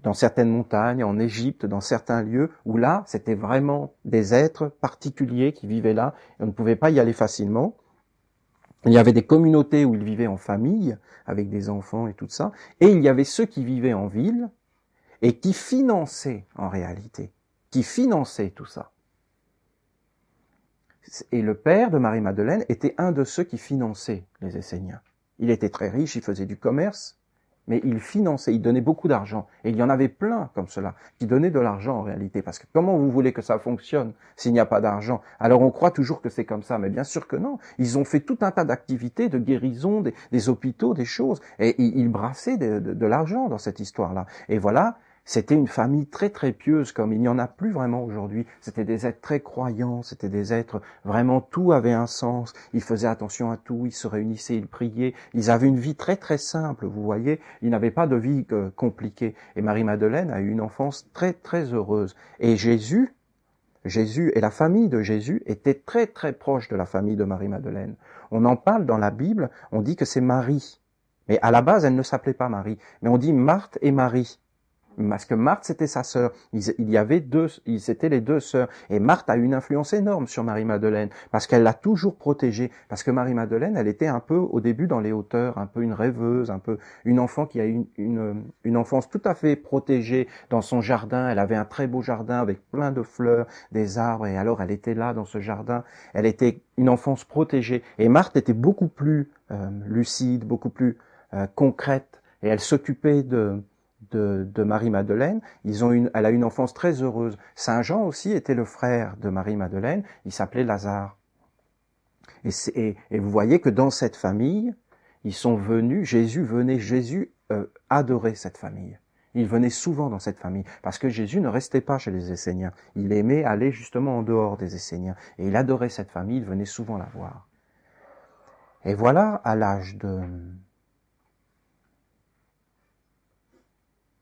dans certaines montagnes, en Égypte, dans certains lieux, où là, c'était vraiment des êtres particuliers qui vivaient là, et on ne pouvait pas y aller facilement. Il y avait des communautés où ils vivaient en famille, avec des enfants et tout ça, et il y avait ceux qui vivaient en ville, et qui finançaient, en réalité, qui finançaient tout ça. Et le père de Marie-Madeleine était un de ceux qui finançaient les Esséniens. Il était très riche, il faisait du commerce, mais il finançait, il donnait beaucoup d'argent. Et il y en avait plein comme cela, qui donnaient de l'argent en réalité. Parce que comment vous voulez que ça fonctionne s'il n'y a pas d'argent? Alors on croit toujours que c'est comme ça, mais bien sûr que non. Ils ont fait tout un tas d'activités, de guérison, des hôpitaux, des choses. Et ils brassaient de l'argent dans cette histoire-là. Et voilà, c'était une famille très très pieuse, comme il n'y en a plus vraiment aujourd'hui. C'était des êtres très croyants, c'était des êtres, vraiment tout avait un sens. Ils faisaient attention à tout, ils se réunissaient, ils priaient. Ils avaient une vie très très simple, vous voyez. Ils n'avaient pas de vie compliquée. Et Marie-Madeleine a eu une enfance très très heureuse. Et Jésus et la famille de Jésus étaient très très proches de la famille de Marie-Madeleine. On en parle dans la Bible, on dit que c'est Marie. Mais à la base, elle ne s'appelait pas Marie. Mais on dit Marthe et Marie. Parce que Marthe, c'était sa sœur. Il y avait c'était les deux sœurs. Et Marthe a eu une influence énorme sur Marie-Madeleine, parce qu'elle l'a toujours protégée. Parce que Marie-Madeleine, elle était un peu, au début, dans les hauteurs, un peu une rêveuse, un peu une enfant qui a eu une enfance tout à fait protégée dans son jardin. Elle avait un très beau jardin avec plein de fleurs, des arbres, et alors elle était là, dans ce jardin. Elle était une enfance protégée. Et Marthe était beaucoup plus lucide, beaucoup plus concrète, et elle s'occupait de Marie-Madeleine. Elle a eu une enfance très heureuse. Saint Jean aussi était le frère de Marie-Madeleine. Il s'appelait Lazare. Et vous voyez que dans cette famille, ils sont venus, Jésus adorait cette famille. Il venait souvent dans cette famille, parce que Jésus ne restait pas chez les Esséniens. Il aimait aller justement en dehors des Esséniens. Et il adorait cette famille, il venait souvent la voir. Et voilà, à l'âge de...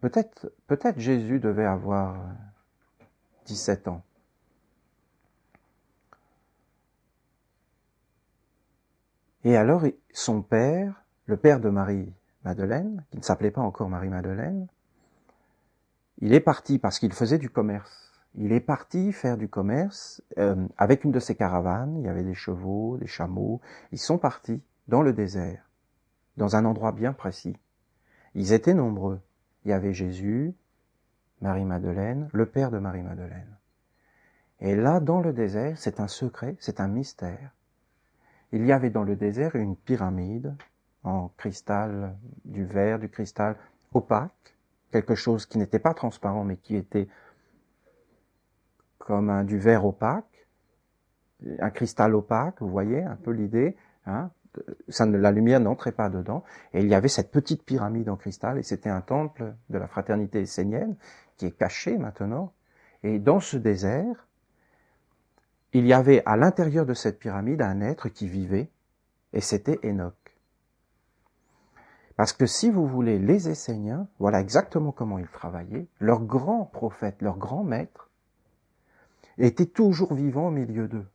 Peut-être Jésus devait avoir 17 ans. Et alors, son père, le père de Marie-Madeleine, qui ne s'appelait pas encore Marie-Madeleine, il est parti parce qu'il faisait du commerce. Il est parti faire du commerce avec une de ses caravanes. Il y avait des chevaux, des chameaux. Ils sont partis dans le désert, dans un endroit bien précis. Ils étaient nombreux. Il y avait Jésus, Marie-Madeleine, le père de Marie-Madeleine. Et là, dans le désert, c'est un secret, c'est un mystère. Il y avait dans le désert une pyramide en cristal, du verre, du cristal opaque, quelque chose qui n'était pas transparent, mais qui était comme du verre opaque, un cristal opaque, vous voyez un peu l'idée, hein, la lumière n'entrait pas dedans, et il y avait cette petite pyramide en cristal, et c'était un temple de la fraternité essénienne, qui est caché maintenant, et dans ce désert, il y avait à l'intérieur de cette pyramide un être qui vivait, et c'était Enoch. Parce que si vous voulez, les Esséniens, voilà exactement comment ils travaillaient, leur grand prophète, leur grand maître, était toujours vivant au milieu d'eux.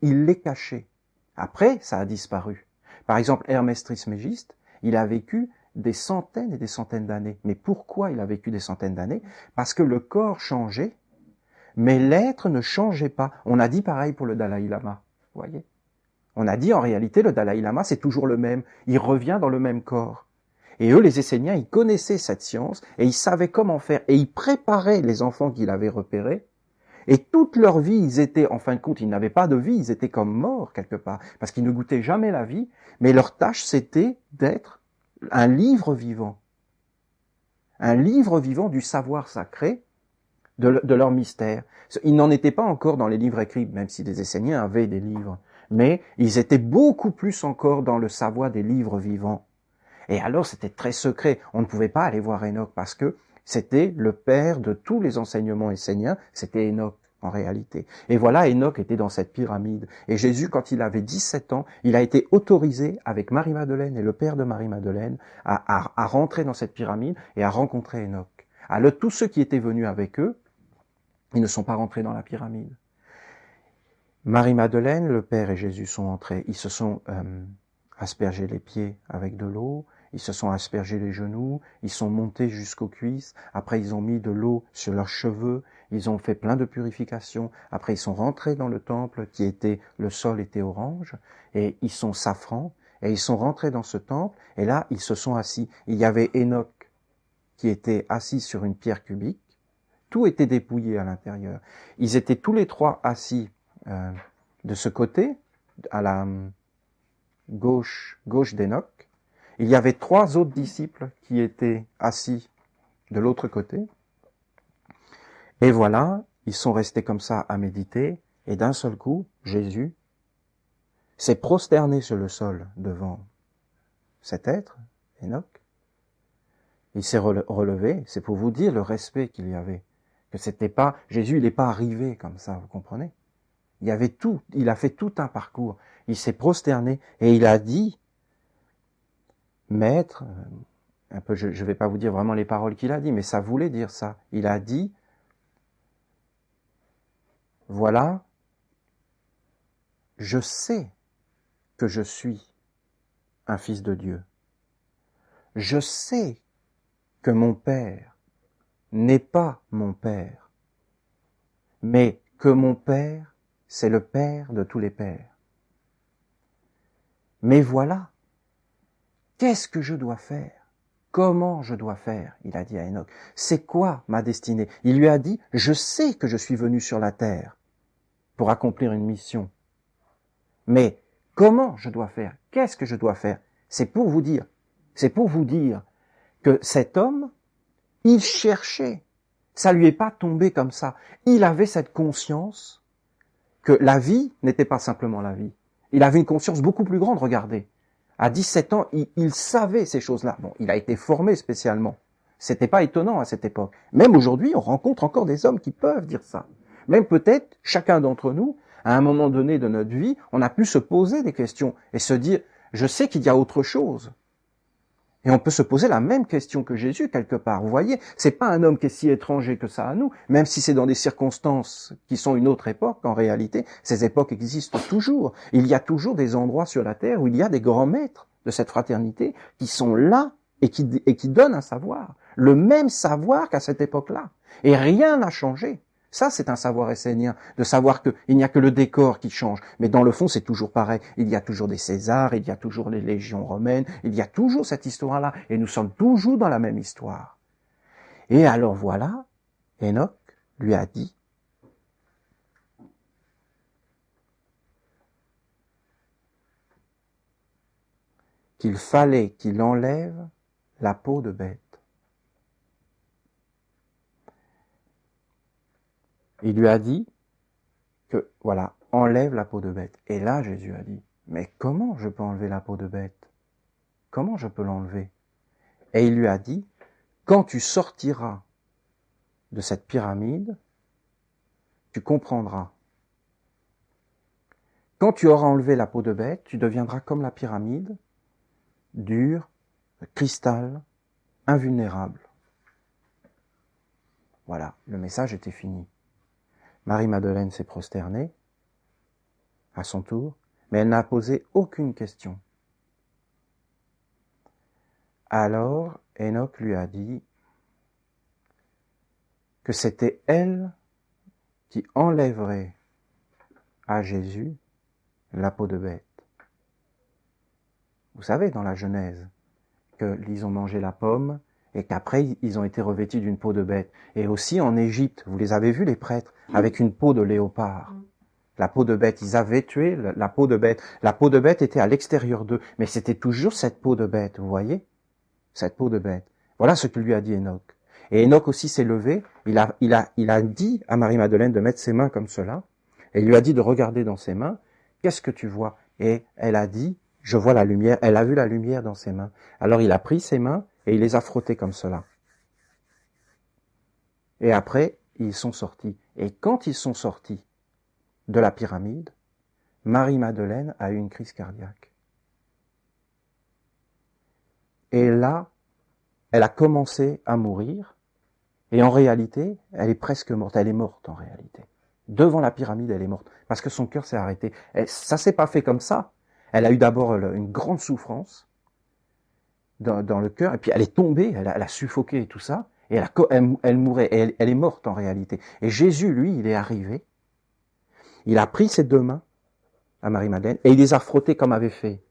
Il les cachait. Après, ça a disparu. Par exemple, Hermès Trismégiste, il a vécu des centaines et des centaines d'années. Mais pourquoi il a vécu des centaines d'années? Parce que le corps changeait, Mais l'être ne changeait pas. On a dit pareil pour le Dalai Lama, vous voyez. On a dit en réalité le Dalai Lama c'est toujours le même, il revient dans le même corps. Et eux les Esséniens, ils connaissaient cette science et ils savaient comment faire et ils préparaient les enfants qu'il avait repérés. Et toute leur vie, ils étaient, en fin de compte, ils n'avaient pas de vie, ils étaient comme morts quelque part, parce qu'ils ne goûtaient jamais la vie, mais leur tâche c'était d'être un livre vivant du savoir sacré, de leur mystère. Ils n'en étaient pas encore dans les livres écrits, même si les Esséniens avaient des livres, mais ils étaient beaucoup plus encore dans le savoir des livres vivants. Et alors c'était très secret, on ne pouvait pas aller voir Enoch parce que c'était le père de tous les enseignements esséniens, c'était Enoch en réalité. Et voilà, Enoch était dans cette pyramide. Et Jésus, quand il avait 17 ans, il a été autorisé avec Marie-Madeleine et le père de Marie-Madeleine à rentrer dans cette pyramide et à rencontrer Enoch. Alors tous ceux qui étaient venus avec eux, ils ne sont pas rentrés dans la pyramide. Marie-Madeleine, le père et Jésus sont entrés. Ils se sont aspergés les pieds avec de l'eau, ils se sont aspergés les genoux, ils sont montés jusqu'aux cuisses, après ils ont mis de l'eau sur leurs cheveux, ils ont fait plein de purifications, après ils sont rentrés dans le temple le sol était orange, et ils sont safran, et ils sont rentrés dans ce temple, et là ils se sont assis. Il y avait Enoch qui était assis sur une pierre cubique, tout était dépouillé à l'intérieur. Ils étaient tous les trois assis de ce côté, à la gauche d'Enoch. Il y avait 3 autres disciples qui étaient assis de l'autre côté. Et voilà, ils sont restés comme ça à méditer, et d'un seul coup, Jésus s'est prosterné sur le sol devant cet être, Enoch. Il s'est relevé, c'est pour vous dire le respect qu'il y avait. Que c'était pas, Jésus, il n'est pas arrivé comme ça, vous comprenez? Il y avait tout, il a fait tout un parcours. Il s'est prosterné et il a dit, Maître, un peu, je vais pas vous dire vraiment les paroles qu'il a dit, mais ça voulait dire ça. Il a dit, voilà, je sais que je suis un fils de Dieu. Je sais que mon Père n'est pas mon Père, mais que mon Père, c'est le Père de tous les pères. Mais voilà, qu'est-ce que je dois faire? Comment je dois faire? Il a dit à Enoch. C'est quoi ma destinée? Il lui a dit, je sais que je suis venu sur la terre pour accomplir une mission. Mais comment je dois faire? Qu'est-ce que je dois faire? C'est pour vous dire que cet homme, il cherchait. Ça lui est pas tombé comme ça. Il avait cette conscience que la vie n'était pas simplement la vie. Il avait une conscience beaucoup plus grande, regardez. À 17 ans, il savait ces choses-là. Bon, il a été formé spécialement. C'était pas étonnant à cette époque. Même aujourd'hui, on rencontre encore des hommes qui peuvent dire ça. Même peut-être, chacun d'entre nous, à un moment donné de notre vie, on a pu se poser des questions et se dire, je sais qu'il y a autre chose. Et on peut se poser la même question que Jésus quelque part. Vous voyez, c'est pas un homme qui est si étranger que ça à nous, même si c'est dans des circonstances qui sont une autre époque. En réalité, ces époques existent toujours. Il y a toujours des endroits sur la terre où il y a des grands maîtres de cette fraternité qui sont là et qui donnent un savoir, le même savoir qu'à cette époque-là. Et rien n'a changé. Ça, c'est un savoir essénien, de savoir qu'il n'y a que le décor qui change. Mais dans le fond, c'est toujours pareil. Il y a toujours des Césars, il y a toujours les légions romaines, il y a toujours cette histoire-là. Et nous sommes toujours dans la même histoire. Et alors voilà, Enoch lui a dit, qu'il fallait qu'il enlève la peau de bête. Il lui a dit que, voilà, enlève la peau de bête. Et là, Jésus a dit, mais comment je peux enlever la peau de bête? Comment je peux l'enlever? Et il lui a dit, quand tu sortiras de cette pyramide, tu comprendras. Quand tu auras enlevé la peau de bête, tu deviendras comme la pyramide, dur, cristal, invulnérable. Voilà, le message était fini. Marie-Madeleine s'est prosternée, à son tour, mais elle n'a posé aucune question. Alors, Enoch lui a dit que c'était elle qui enlèverait à Jésus la peau de bête. Vous savez, dans la Genèse, qu'ils ont mangé la pomme et qu'après, ils ont été revêtus d'une peau de bête. Et aussi en Égypte, vous les avez vus, les prêtres, avec une peau de léopard. La peau de bête, ils avaient tué la peau de bête. La peau de bête était à l'extérieur d'eux, mais c'était toujours cette peau de bête, vous voyez? Cette peau de bête. Voilà ce que lui a dit Enoch. Et Enoch aussi s'est levé, il a dit à Marie-Madeleine de mettre ses mains comme cela, et il lui a dit de regarder dans ses mains, qu'est-ce que tu vois? Et elle a dit, je vois la lumière, elle a vu la lumière dans ses mains. Alors il a pris ses mains et il les a frottées comme cela. Et après, ils sont sortis. Et quand ils sont sortis de la pyramide, Marie-Madeleine a eu une crise cardiaque. Et là, elle a commencé à mourir, et en réalité, elle est presque morte. Elle est morte en réalité. Devant la pyramide, elle est morte, parce que son cœur s'est arrêté. Ça s'est pas fait comme ça. Elle a eu d'abord une grande souffrance dans le cœur, et puis elle est tombée, elle a suffoqué et tout ça, et elle mourait, et elle est morte en réalité. Et Jésus, lui, il est arrivé, il a pris ses deux mains à Marie-Madeleine, et il les a frottées comme avait fait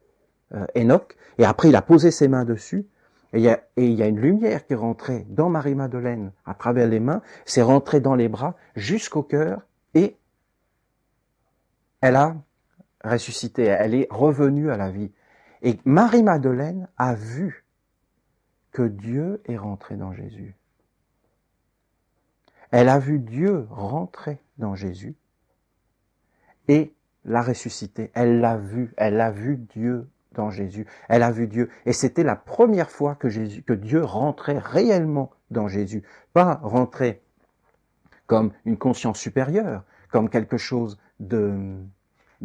Enoch, et après il a posé ses mains dessus, et il y a une lumière qui est rentrée dans Marie-Madeleine à travers les mains, c'est rentré dans les bras jusqu'au cœur, et elle a ressuscité, elle est revenue à la vie. Et Marie-Madeleine a vu que Dieu est rentré dans Jésus. Elle a vu Dieu rentrer dans Jésus et l'a ressuscité. Elle l'a vu Dieu dans Jésus. Elle a vu Dieu. Et c'était la première fois que Dieu rentrait réellement dans Jésus. Pas rentrer comme une conscience supérieure, comme quelque chose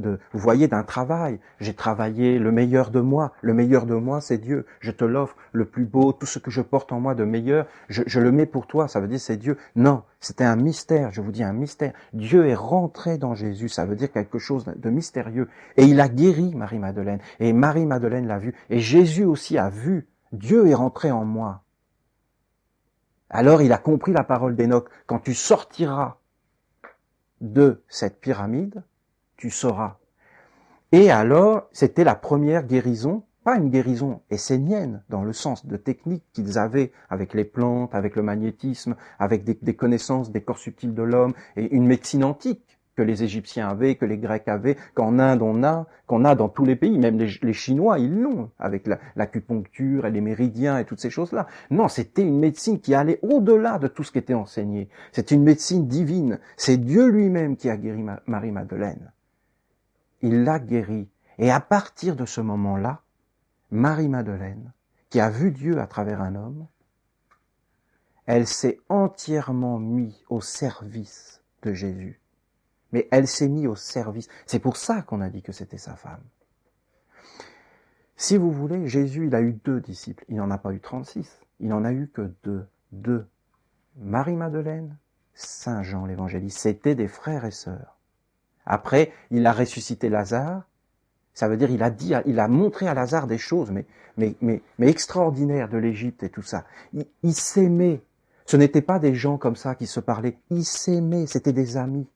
vous voyez, d'un travail. J'ai travaillé le meilleur de moi. Le meilleur de moi, c'est Dieu. Je te l'offre, le plus beau, tout ce que je porte en moi de meilleur, je le mets pour toi. Ça veut dire c'est Dieu. Non, c'était un mystère. Je vous dis un mystère. Dieu est rentré dans Jésus. Ça veut dire quelque chose de mystérieux. Et il a guéri Marie-Madeleine. Et Marie-Madeleine l'a vu. Et Jésus aussi a vu. Dieu est rentré en moi. Alors il a compris la parole d'Enoch. Quand tu sortiras de cette pyramide, tu sauras. Et alors, c'était la première guérison, pas une guérison essénienne, dans le sens de technique qu'ils avaient avec les plantes, avec le magnétisme, avec des connaissances des corps subtils de l'homme, et une médecine antique que les Égyptiens avaient, que les Grecs avaient, qu'en Inde qu'on a dans tous les pays, même les Chinois, ils l'ont, avec l'acupuncture et les méridiens et toutes ces choses-là. Non, c'était une médecine qui allait au-delà de tout ce qui était enseigné. C'est une médecine divine. C'est Dieu lui-même qui a guéri Marie-Madeleine. Il l'a guérie. Et à partir de ce moment-là, Marie-Madeleine, qui a vu Dieu à travers un homme, elle s'est entièrement mise au service de Jésus. Mais elle s'est mise au service. C'est pour ça qu'on a dit que c'était sa femme. Si vous voulez, Jésus, il a eu 2 disciples. Il n'en a pas eu 36. Il n'en a eu que 2. 2. Marie-Madeleine, Saint Jean l'évangéliste. C'était des frères et sœurs. Après, il a ressuscité Lazare. Ça veut dire, il a montré à Lazare des choses, mais extraordinaires de l'Égypte et tout ça. Ils s'aimaient. Ce n'étaient pas des gens comme ça qui se parlaient. Ils s'aimaient. C'était des amis.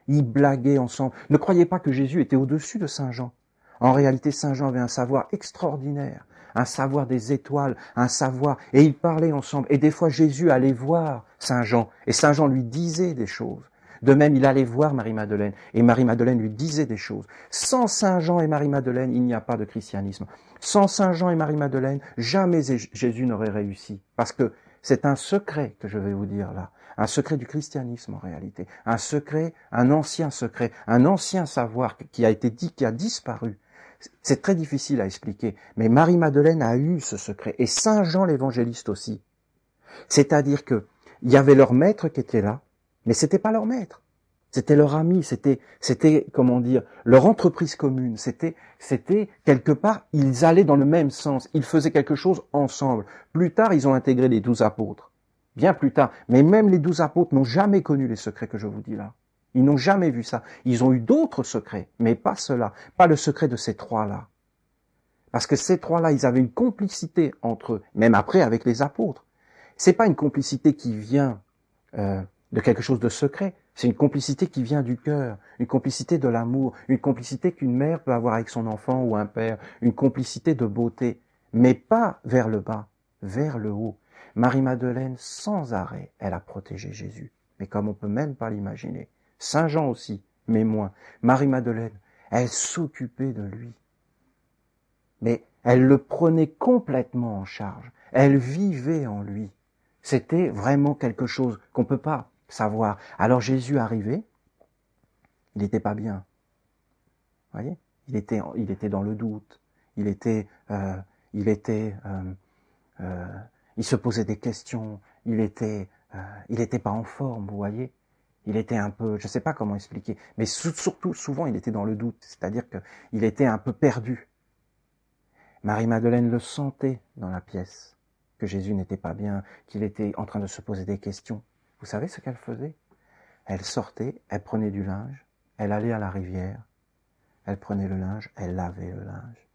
Ils blaguaient ensemble. Ne croyez pas que Jésus était au-dessus de Saint Jean. En réalité, Saint Jean avait un savoir extraordinaire. Un savoir des étoiles, un savoir. Et ils parlaient ensemble. Et des fois, Jésus allait voir Saint Jean. Et Saint Jean lui disait des choses. De même, il allait voir Marie-Madeleine, et Marie-Madeleine lui disait des choses. Sans Saint Jean et Marie-Madeleine, il n'y a pas de christianisme. Sans Saint Jean et Marie-Madeleine, jamais Jésus n'aurait réussi. Parce que c'est un secret que je vais vous dire là. Un secret du christianisme en réalité. Un secret, un ancien savoir qui a été dit, qui a disparu. C'est très difficile à expliquer. Mais Marie-Madeleine a eu ce secret. Et Saint Jean l'évangéliste aussi. C'est-à-dire que il y avait leur maître qui était là, mais c'était pas leur maître, c'était leur ami, c'était comment dire, leur entreprise commune, c'était quelque part, ils allaient dans le même sens, ils faisaient quelque chose ensemble. Plus tard, ils ont intégré les 12 apôtres, bien plus tard, mais même les 12 apôtres n'ont jamais connu les secrets que je vous dis là. Ils n'ont jamais vu ça. Ils ont eu d'autres secrets, mais pas cela, pas le secret de ces 3-là. Parce que ces 3-là, ils avaient une complicité entre eux, même après avec les apôtres. C'est pas une complicité qui vient de quelque chose de secret. C'est une complicité qui vient du cœur, une complicité de l'amour, une complicité qu'une mère peut avoir avec son enfant ou un père, une complicité de beauté, mais pas vers le bas, vers le haut. Marie-Madeleine, sans arrêt, elle a protégé Jésus, mais comme on peut même pas l'imaginer. Saint Jean aussi, mais moins. Marie-Madeleine, elle s'occupait de lui, mais elle le prenait complètement en charge. Elle vivait en lui. C'était vraiment quelque chose qu'on peut pas savoir. Alors Jésus arrivait, il n'était pas bien. Vous voyez, il était dans le doute. Il se posait des questions. Il était pas en forme. Vous voyez, il était un peu, je sais pas comment expliquer, mais surtout souvent il était dans le doute. C'est-à-dire que il était un peu perdu. Marie-Madeleine le sentait dans la pièce, que Jésus n'était pas bien, qu'il était en train de se poser des questions. Vous savez ce qu'elle faisait? Elle sortait, elle prenait du linge, elle allait à la rivière, elle prenait le linge, elle lavait le linge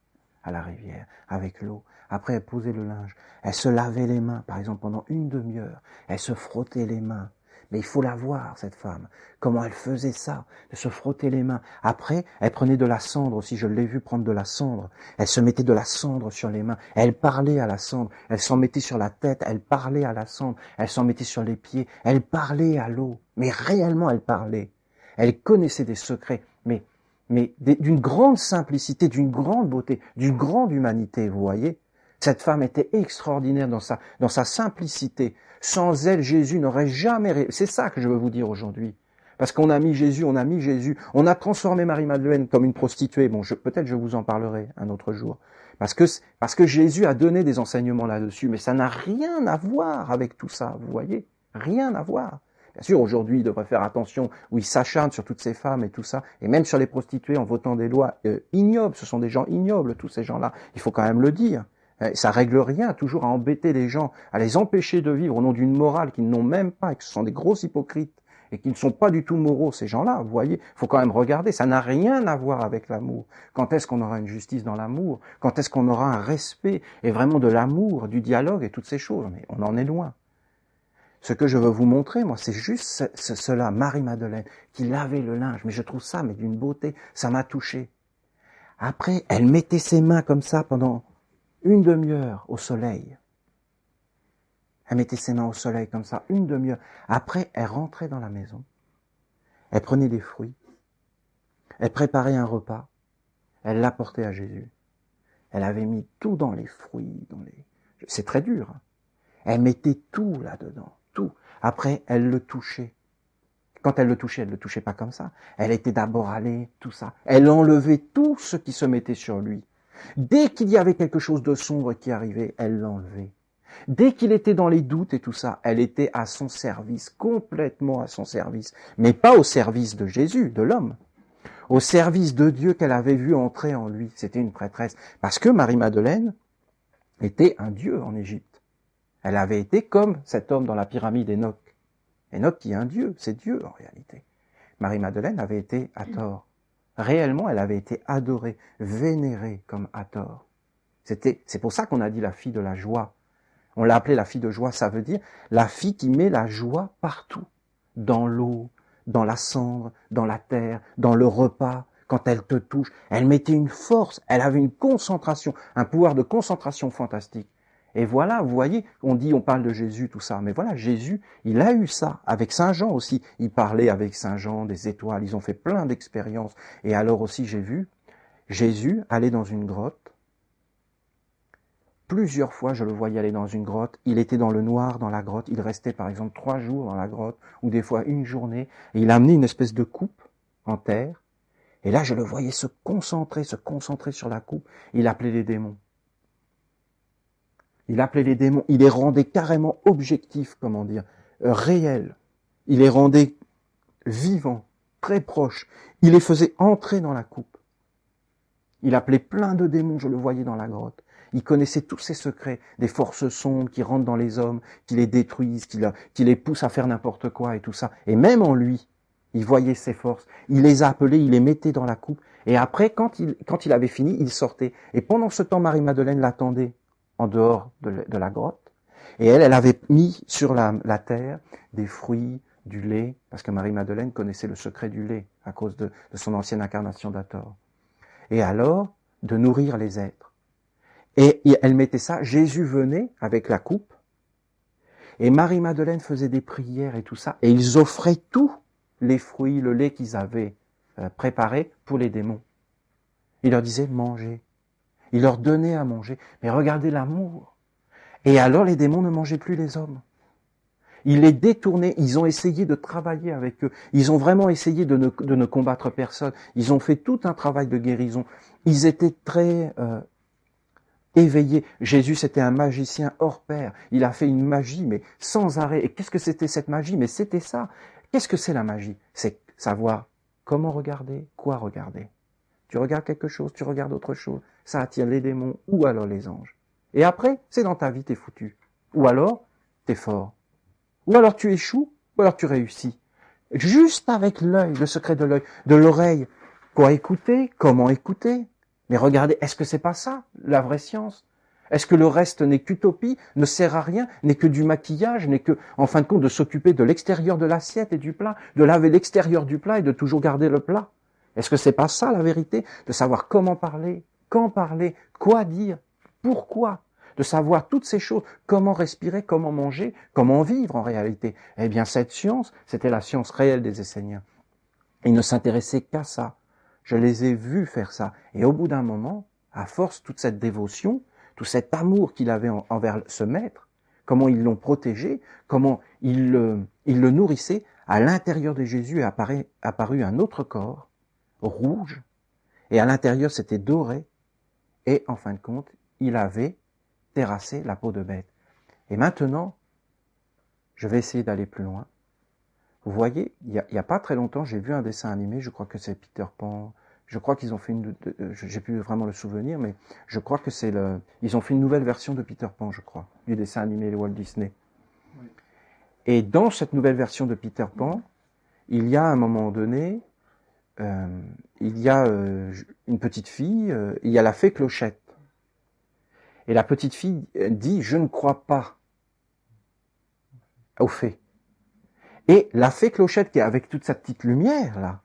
à la rivière, avec l'eau. Après, elle posait le linge, elle se lavait les mains, par exemple pendant une demi-heure, elle se frottait les mains. Mais il faut la voir, cette femme, comment elle faisait ça, de se frotter les mains. Après, elle prenait de la cendre aussi, je l'ai vu prendre de la cendre. Elle se mettait de la cendre sur les mains, elle parlait à la cendre, elle s'en mettait sur la tête, elle parlait à la cendre, elle s'en mettait sur les pieds, elle parlait à l'eau. Mais réellement, elle parlait. Elle connaissait des secrets, mais d'une grande simplicité, d'une grande beauté, d'une grande humanité, vous voyez. Cette femme était extraordinaire dans sa simplicité. Sans elle, Jésus n'aurait jamais... C'est ça que je veux vous dire aujourd'hui. Parce qu'on a mis Jésus, on a transformé Marie-Madeleine comme une prostituée. Bon, peut-être je vous en parlerai un autre jour. Parce que Jésus a donné des enseignements là-dessus, mais ça n'a rien à voir avec tout ça, vous voyez. Rien à voir. Bien sûr, aujourd'hui, il devrait faire attention où il s'acharne sur toutes ces femmes et tout ça, et même sur les prostituées en votant des lois ignobles. Ce sont des gens ignobles, tous ces gens-là. Il faut quand même le dire. Ça règle rien, toujours à embêter les gens, à les empêcher de vivre au nom d'une morale qu'ils n'ont même pas, et que ce sont des gros hypocrites, et qui ne sont pas du tout moraux, ces gens-là, vous voyez. Il faut quand même regarder, ça n'a rien à voir avec l'amour. Quand est-ce qu'on aura une justice dans l'amour? Quand est-ce qu'on aura un respect, et vraiment de l'amour, du dialogue, et toutes ces choses? Mais on en est loin. Ce que je veux vous montrer, moi, c'est juste cela, Marie-Madeleine, qui lavait le linge. Mais je trouve ça, mais d'une beauté, ça m'a touché. Après, elle mettait ses mains comme ça pendant une demi-heure au soleil. Elle mettait ses mains au soleil comme ça, une demi-heure. Après, elle rentrait dans la maison. Elle prenait des fruits. Elle préparait un repas. Elle l'apportait à Jésus. Elle avait mis tout dans les fruits, c'est très dur. Hein. Elle mettait tout là-dedans, tout. Après, elle le touchait. Quand elle le touchait pas comme ça. Elle était d'abord allée, tout ça. Elle enlevait tout ce qui se mettait sur lui. Dès qu'il y avait quelque chose de sombre qui arrivait, elle l'enlevait. Dès qu'il était dans les doutes et tout ça, elle était à son service, complètement à son service. Mais pas au service de Jésus, de l'homme. Au service de Dieu qu'elle avait vu entrer en lui. C'était une prêtresse. Parce que Marie-Madeleine était un dieu en Égypte. Elle avait été comme cet homme dans la pyramide Enoch. Enoch qui est un dieu, c'est Dieu en réalité. Marie-Madeleine avait été Hathor. Réellement, elle avait été adorée, vénérée comme Hathor. C'est pour ça qu'on a dit la fille de la joie. On l'a appelée la fille de joie, ça veut dire la fille qui met la joie partout. Dans l'eau, dans la cendre, dans la terre, dans le repas, quand elle te touche. Elle mettait une force, elle avait une concentration, un pouvoir de concentration fantastique. Et voilà, vous voyez, on parle de Jésus, tout ça. Mais voilà, Jésus, il a eu ça. Avec Saint Jean aussi. Il parlait avec Saint Jean des étoiles. Ils ont fait plein d'expériences. Et alors aussi, j'ai vu Jésus aller dans une grotte. Plusieurs fois, je le voyais aller dans une grotte. Il était dans le noir, dans la grotte. Il restait, par exemple, 3 jours dans la grotte, ou des fois une journée. Et il a amené une espèce de coupe en terre. Et là, je le voyais se concentrer sur la coupe. Il appelait les démons. Il appelait les démons, il les rendait carrément objectifs, réels. Il les rendait vivants, très proches. Il les faisait entrer dans la coupe. Il appelait plein de démons, je le voyais dans la grotte. Il connaissait tous ces secrets, des forces sombres qui rentrent dans les hommes, qui les détruisent, qui les poussent à faire n'importe quoi et tout ça. Et même en lui, il voyait ces forces. Il les appelait, il les mettait dans la coupe. Et après, quand il avait fini, il sortait. Et pendant ce temps, Marie-Madeleine l'attendait en dehors de la grotte. Et elle avait mis sur la terre des fruits, du lait, parce que Marie-Madeleine connaissait le secret du lait à cause de son ancienne incarnation d'Hathor. Et alors, de nourrir les êtres. Et elle mettait ça, Jésus venait avec la coupe, et Marie-Madeleine faisait des prières et tout ça, et ils offraient tous les fruits, le lait qu'ils avaient préparé pour les démons. Il leur disait, mangez. Il leur donnait à manger. Mais regardez l'amour. Et alors les démons ne mangeaient plus les hommes. Ils les détournaient, ils ont essayé de travailler avec eux. Ils ont vraiment essayé de ne combattre personne. Ils ont fait tout un travail de guérison. Ils étaient très éveillé. Jésus, c'était un magicien hors pair. Il a fait une magie, mais sans arrêt. Et qu'est-ce que c'était cette magie? Mais c'était ça. Qu'est-ce que c'est la magie? C'est savoir comment regarder, quoi regarder. Tu regardes quelque chose, tu regardes autre chose. Ça attire les démons ou alors les anges. Et après, c'est dans ta vie, t'es foutu. Ou alors, t'es fort. Ou alors tu échoues, ou alors tu réussis. Juste avec l'œil, le secret de l'œil, de l'oreille. Quoi écouter? Comment écouter? Mais regardez, est-ce que c'est pas ça, la vraie science? Est-ce que le reste n'est qu'utopie, ne sert à rien, n'est que du maquillage, n'est que, en fin de compte, de s'occuper de l'extérieur de l'assiette et du plat, de laver l'extérieur du plat et de toujours garder le plat? Est-ce que c'est pas ça, la vérité? De savoir comment parler, quand parler, quoi dire, pourquoi? De savoir toutes ces choses, comment respirer, comment manger, comment vivre en réalité. Eh bien, cette science, c'était la science réelle des Esséniens. Ils ne s'intéressaient qu'à ça. Je les ai vus faire ça. Et au bout d'un moment, à force, toute cette dévotion, tout cet amour qu'il avait envers ce maître, comment ils l'ont protégé, comment ils le nourrissaient, à l'intérieur de Jésus est apparu un autre corps, rouge, et à l'intérieur c'était doré, et en fin de compte, il avait terrassé la peau de bête. Et maintenant, je vais essayer d'aller plus loin. Vous voyez, il y a pas très longtemps, j'ai vu un dessin animé, je crois que c'est Peter Pan, je crois qu'ils ont fait j'ai plus vraiment le souvenir, mais je crois que ils ont fait une nouvelle version de Peter Pan, je crois, du dessin animé de Walt Disney. Oui. Et dans cette nouvelle version de Peter Pan, il y a à un moment donné, il y a une petite fille, il y a la fée Clochette. Et la petite fille dit, je ne crois pas aux fées. Et la fée Clochette, qui est avec toute sa petite lumière, là,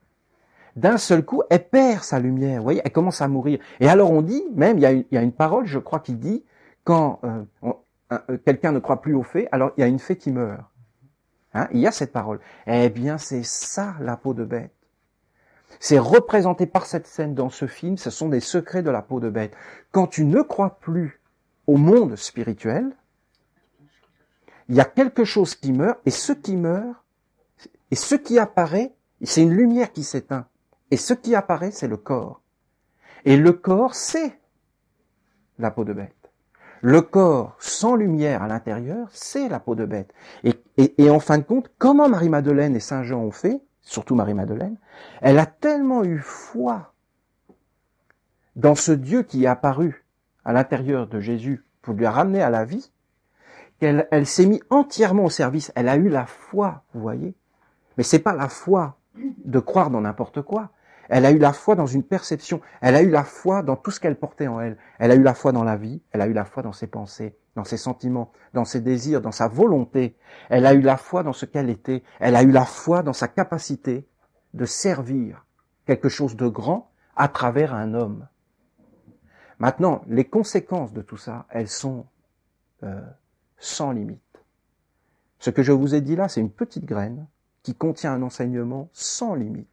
d'un seul coup, elle perd sa lumière, vous voyez, elle commence à mourir. Et alors on dit, même, il y a une parole, je crois, qui dit, quand quelqu'un ne croit plus aux fées, alors il y a une fée qui meurt. Hein, il y a cette parole. Eh bien, c'est ça, la peau de bête. C'est représenté par cette scène dans ce film, ce sont des secrets de la peau de bête. Quand tu ne crois plus au monde spirituel, il y a quelque chose qui meurt, et ce qui meurt, et ce qui apparaît, c'est une lumière qui s'éteint. Et ce qui apparaît, c'est le corps. Et le corps, c'est la peau de bête. Le corps sans lumière à l'intérieur, c'est la peau de bête. Et en fin de compte, comment Marie-Madeleine et Saint Jean ont fait, surtout Marie-Madeleine, elle a tellement eu foi dans ce Dieu qui est apparu à l'intérieur de Jésus pour lui ramener à la vie, qu'elle s'est mise entièrement au service. Elle a eu la foi, vous voyez. Mais c'est pas la foi de croire dans n'importe quoi. Elle a eu la foi dans une perception. Elle a eu la foi dans tout ce qu'elle portait en elle. Elle a eu la foi dans la vie. Elle a eu la foi dans ses pensées, dans ses sentiments, dans ses désirs, dans sa volonté. Elle a eu la foi dans ce qu'elle était. Elle a eu la foi dans sa capacité de servir quelque chose de grand à travers un homme. Maintenant, les conséquences de tout ça, elles sont sans limite. Ce que je vous ai dit là, c'est une petite graine qui contient un enseignement sans limite.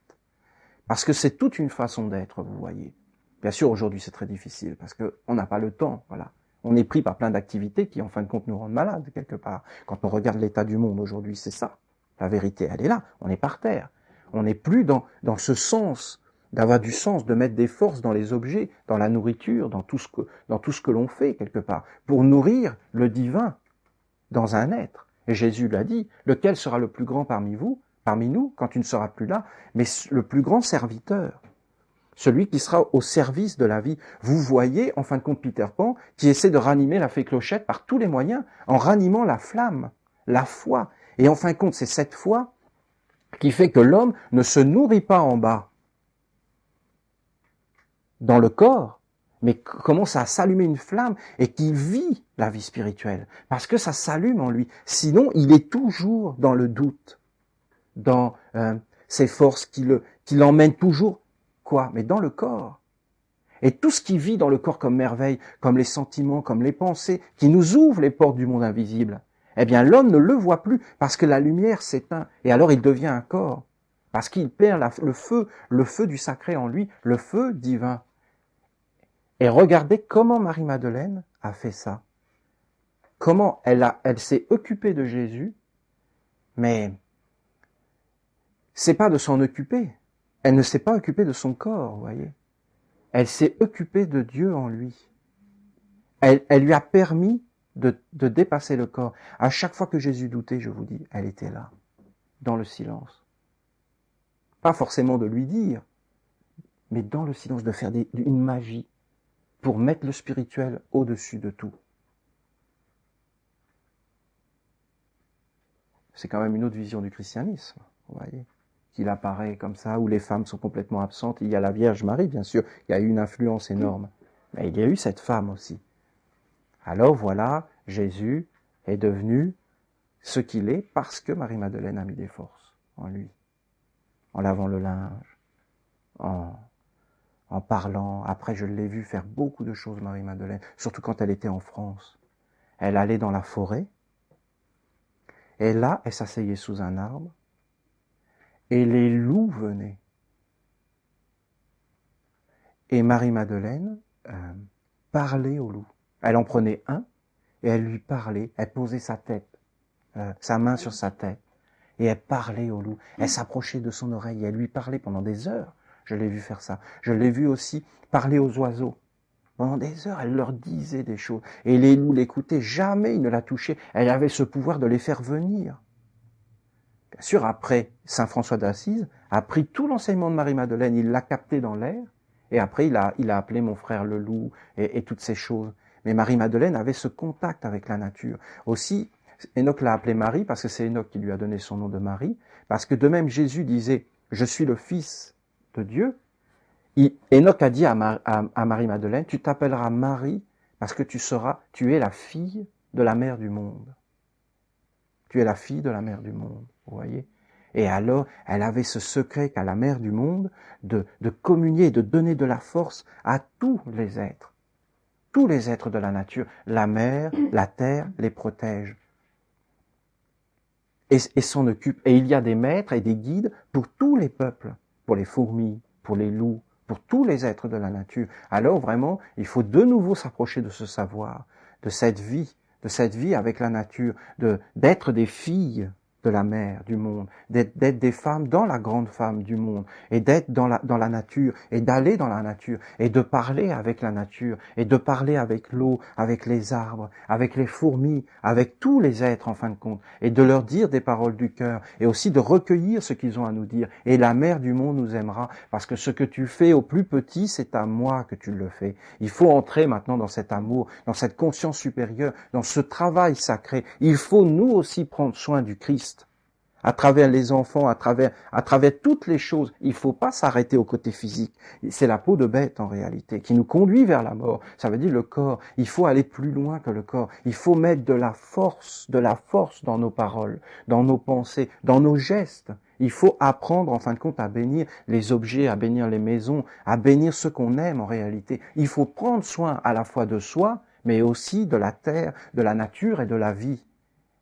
Parce que c'est toute une façon d'être, vous voyez. Bien sûr, aujourd'hui, c'est très difficile, parce qu'on n'a pas le temps, voilà. On est pris par plein d'activités qui, en fin de compte, nous rendent malades, quelque part. Quand on regarde l'état du monde aujourd'hui, c'est ça. La vérité, elle est là. On est par terre. On n'est plus dans ce sens, d'avoir du sens, de mettre des forces dans les objets, dans la nourriture, dans tout ce que l'on fait, quelque part, pour nourrir le divin dans un être. Et Jésus l'a dit, lequel sera le plus grand parmi nous, quand tu ne seras plus là, mais le plus grand serviteur, celui qui sera au service de la vie. Vous voyez, en fin de compte, Peter Pan, qui essaie de ranimer la fée Clochette par tous les moyens, en ranimant la flamme, la foi. Et en fin de compte, c'est cette foi qui fait que l'homme ne se nourrit pas en bas, dans le corps, mais commence à s'allumer une flamme et qui vit la vie spirituelle, parce que ça s'allume en lui. Sinon, il est toujours dans le doute. dans ses forces qui l'emmènent toujours, quoi? Mais dans le corps. Et tout ce qui vit dans le corps comme merveille, comme les sentiments, comme les pensées, qui nous ouvrent les portes du monde invisible, eh bien l'homme ne le voit plus parce que la lumière s'éteint. Et alors il devient un corps. Parce qu'il perd le feu du sacré en lui, le feu divin. Et regardez comment Marie-Madeleine a fait ça. Comment elle s'est occupée de Jésus, mais c'est pas de s'en occuper. Elle ne s'est pas occupée de son corps, vous voyez. Elle s'est occupée de Dieu en lui. Elle lui a permis de dépasser le corps. À chaque fois que Jésus doutait, je vous dis, elle était là, dans le silence. Pas forcément de lui dire, mais dans le silence, de faire une magie pour mettre le spirituel au-dessus de tout. C'est quand même une autre vision du christianisme, vous voyez, qu'il apparaît comme ça, où les femmes sont complètement absentes. Il y a la Vierge Marie, bien sûr, il y a eu une influence énorme. Mais il y a eu cette femme aussi. Alors voilà, Jésus est devenu ce qu'il est parce que Marie-Madeleine a mis des forces en lui. En lavant le linge, en parlant. Après, je l'ai vu faire beaucoup de choses, Marie-Madeleine, surtout quand elle était en France. Elle allait dans la forêt, et là, elle s'asseyait sous un arbre, et les loups venaient. Et Marie-Madeleine parlait aux loups. Elle en prenait un, et elle lui parlait, elle posait sa tête, sa main sur sa tête, et elle parlait aux loups. Elle s'approchait de son oreille, et elle lui parlait pendant des heures. Je l'ai vu faire ça. Je l'ai vu aussi parler aux oiseaux. Pendant des heures, elle leur disait des choses. Et les loups l'écoutaient, jamais ils ne la touchaient. Elle avait ce pouvoir de les faire venir. Bien sûr, après, Saint François d'Assise a pris tout l'enseignement de Marie-Madeleine, il l'a capté dans l'air, et après il a appelé mon frère le loup, et toutes ces choses. Mais Marie-Madeleine avait ce contact avec la nature. Aussi, Enoch l'a appelée Marie, parce que c'est Enoch qui lui a donné son nom de Marie, parce que de même Jésus disait « Je suis le Fils de Dieu », Enoch a dit à Marie-Madeleine, tu t'appelleras Marie parce que tu es la fille de la mère du monde. Tu es la fille de la mère du monde, vous voyez. Et alors, elle avait ce secret qu'a la mère du monde de communier, de donner de la force à tous les êtres de la nature. La mer, la terre les protège. Et s'en occupe. Et il y a des maîtres et des guides pour tous les peuples, pour les fourmis, pour les loups, pour tous les êtres de la nature. Alors vraiment, il faut de nouveau s'approcher de ce savoir, de cette vie avec la nature, d'être des filles de la mère du monde, d'être des femmes dans la grande femme du monde, et d'être dans la nature, et d'aller dans la nature, et de parler avec la nature, et de parler avec l'eau, avec les arbres, avec les fourmis, avec tous les êtres en fin de compte, et de leur dire des paroles du cœur, et aussi de recueillir ce qu'ils ont à nous dire. Et la mère du monde nous aimera, parce que ce que tu fais au plus petit, c'est à moi que tu le fais. Il faut entrer maintenant dans cet amour, dans cette conscience supérieure, dans ce travail sacré. Il faut nous aussi prendre soin du Christ. À travers les enfants, à travers toutes les choses. Il ne faut pas s'arrêter au côté physique. C'est la peau de bête en réalité, qui nous conduit vers la mort. Ça veut dire le corps. Il faut aller plus loin que le corps. Il faut mettre de la force dans nos paroles, dans nos pensées, dans nos gestes. Il faut apprendre en fin de compte à bénir les objets, à bénir les maisons, à bénir ce qu'on aime en réalité. Il faut prendre soin à la fois de soi, mais aussi de la terre, de la nature et de la vie.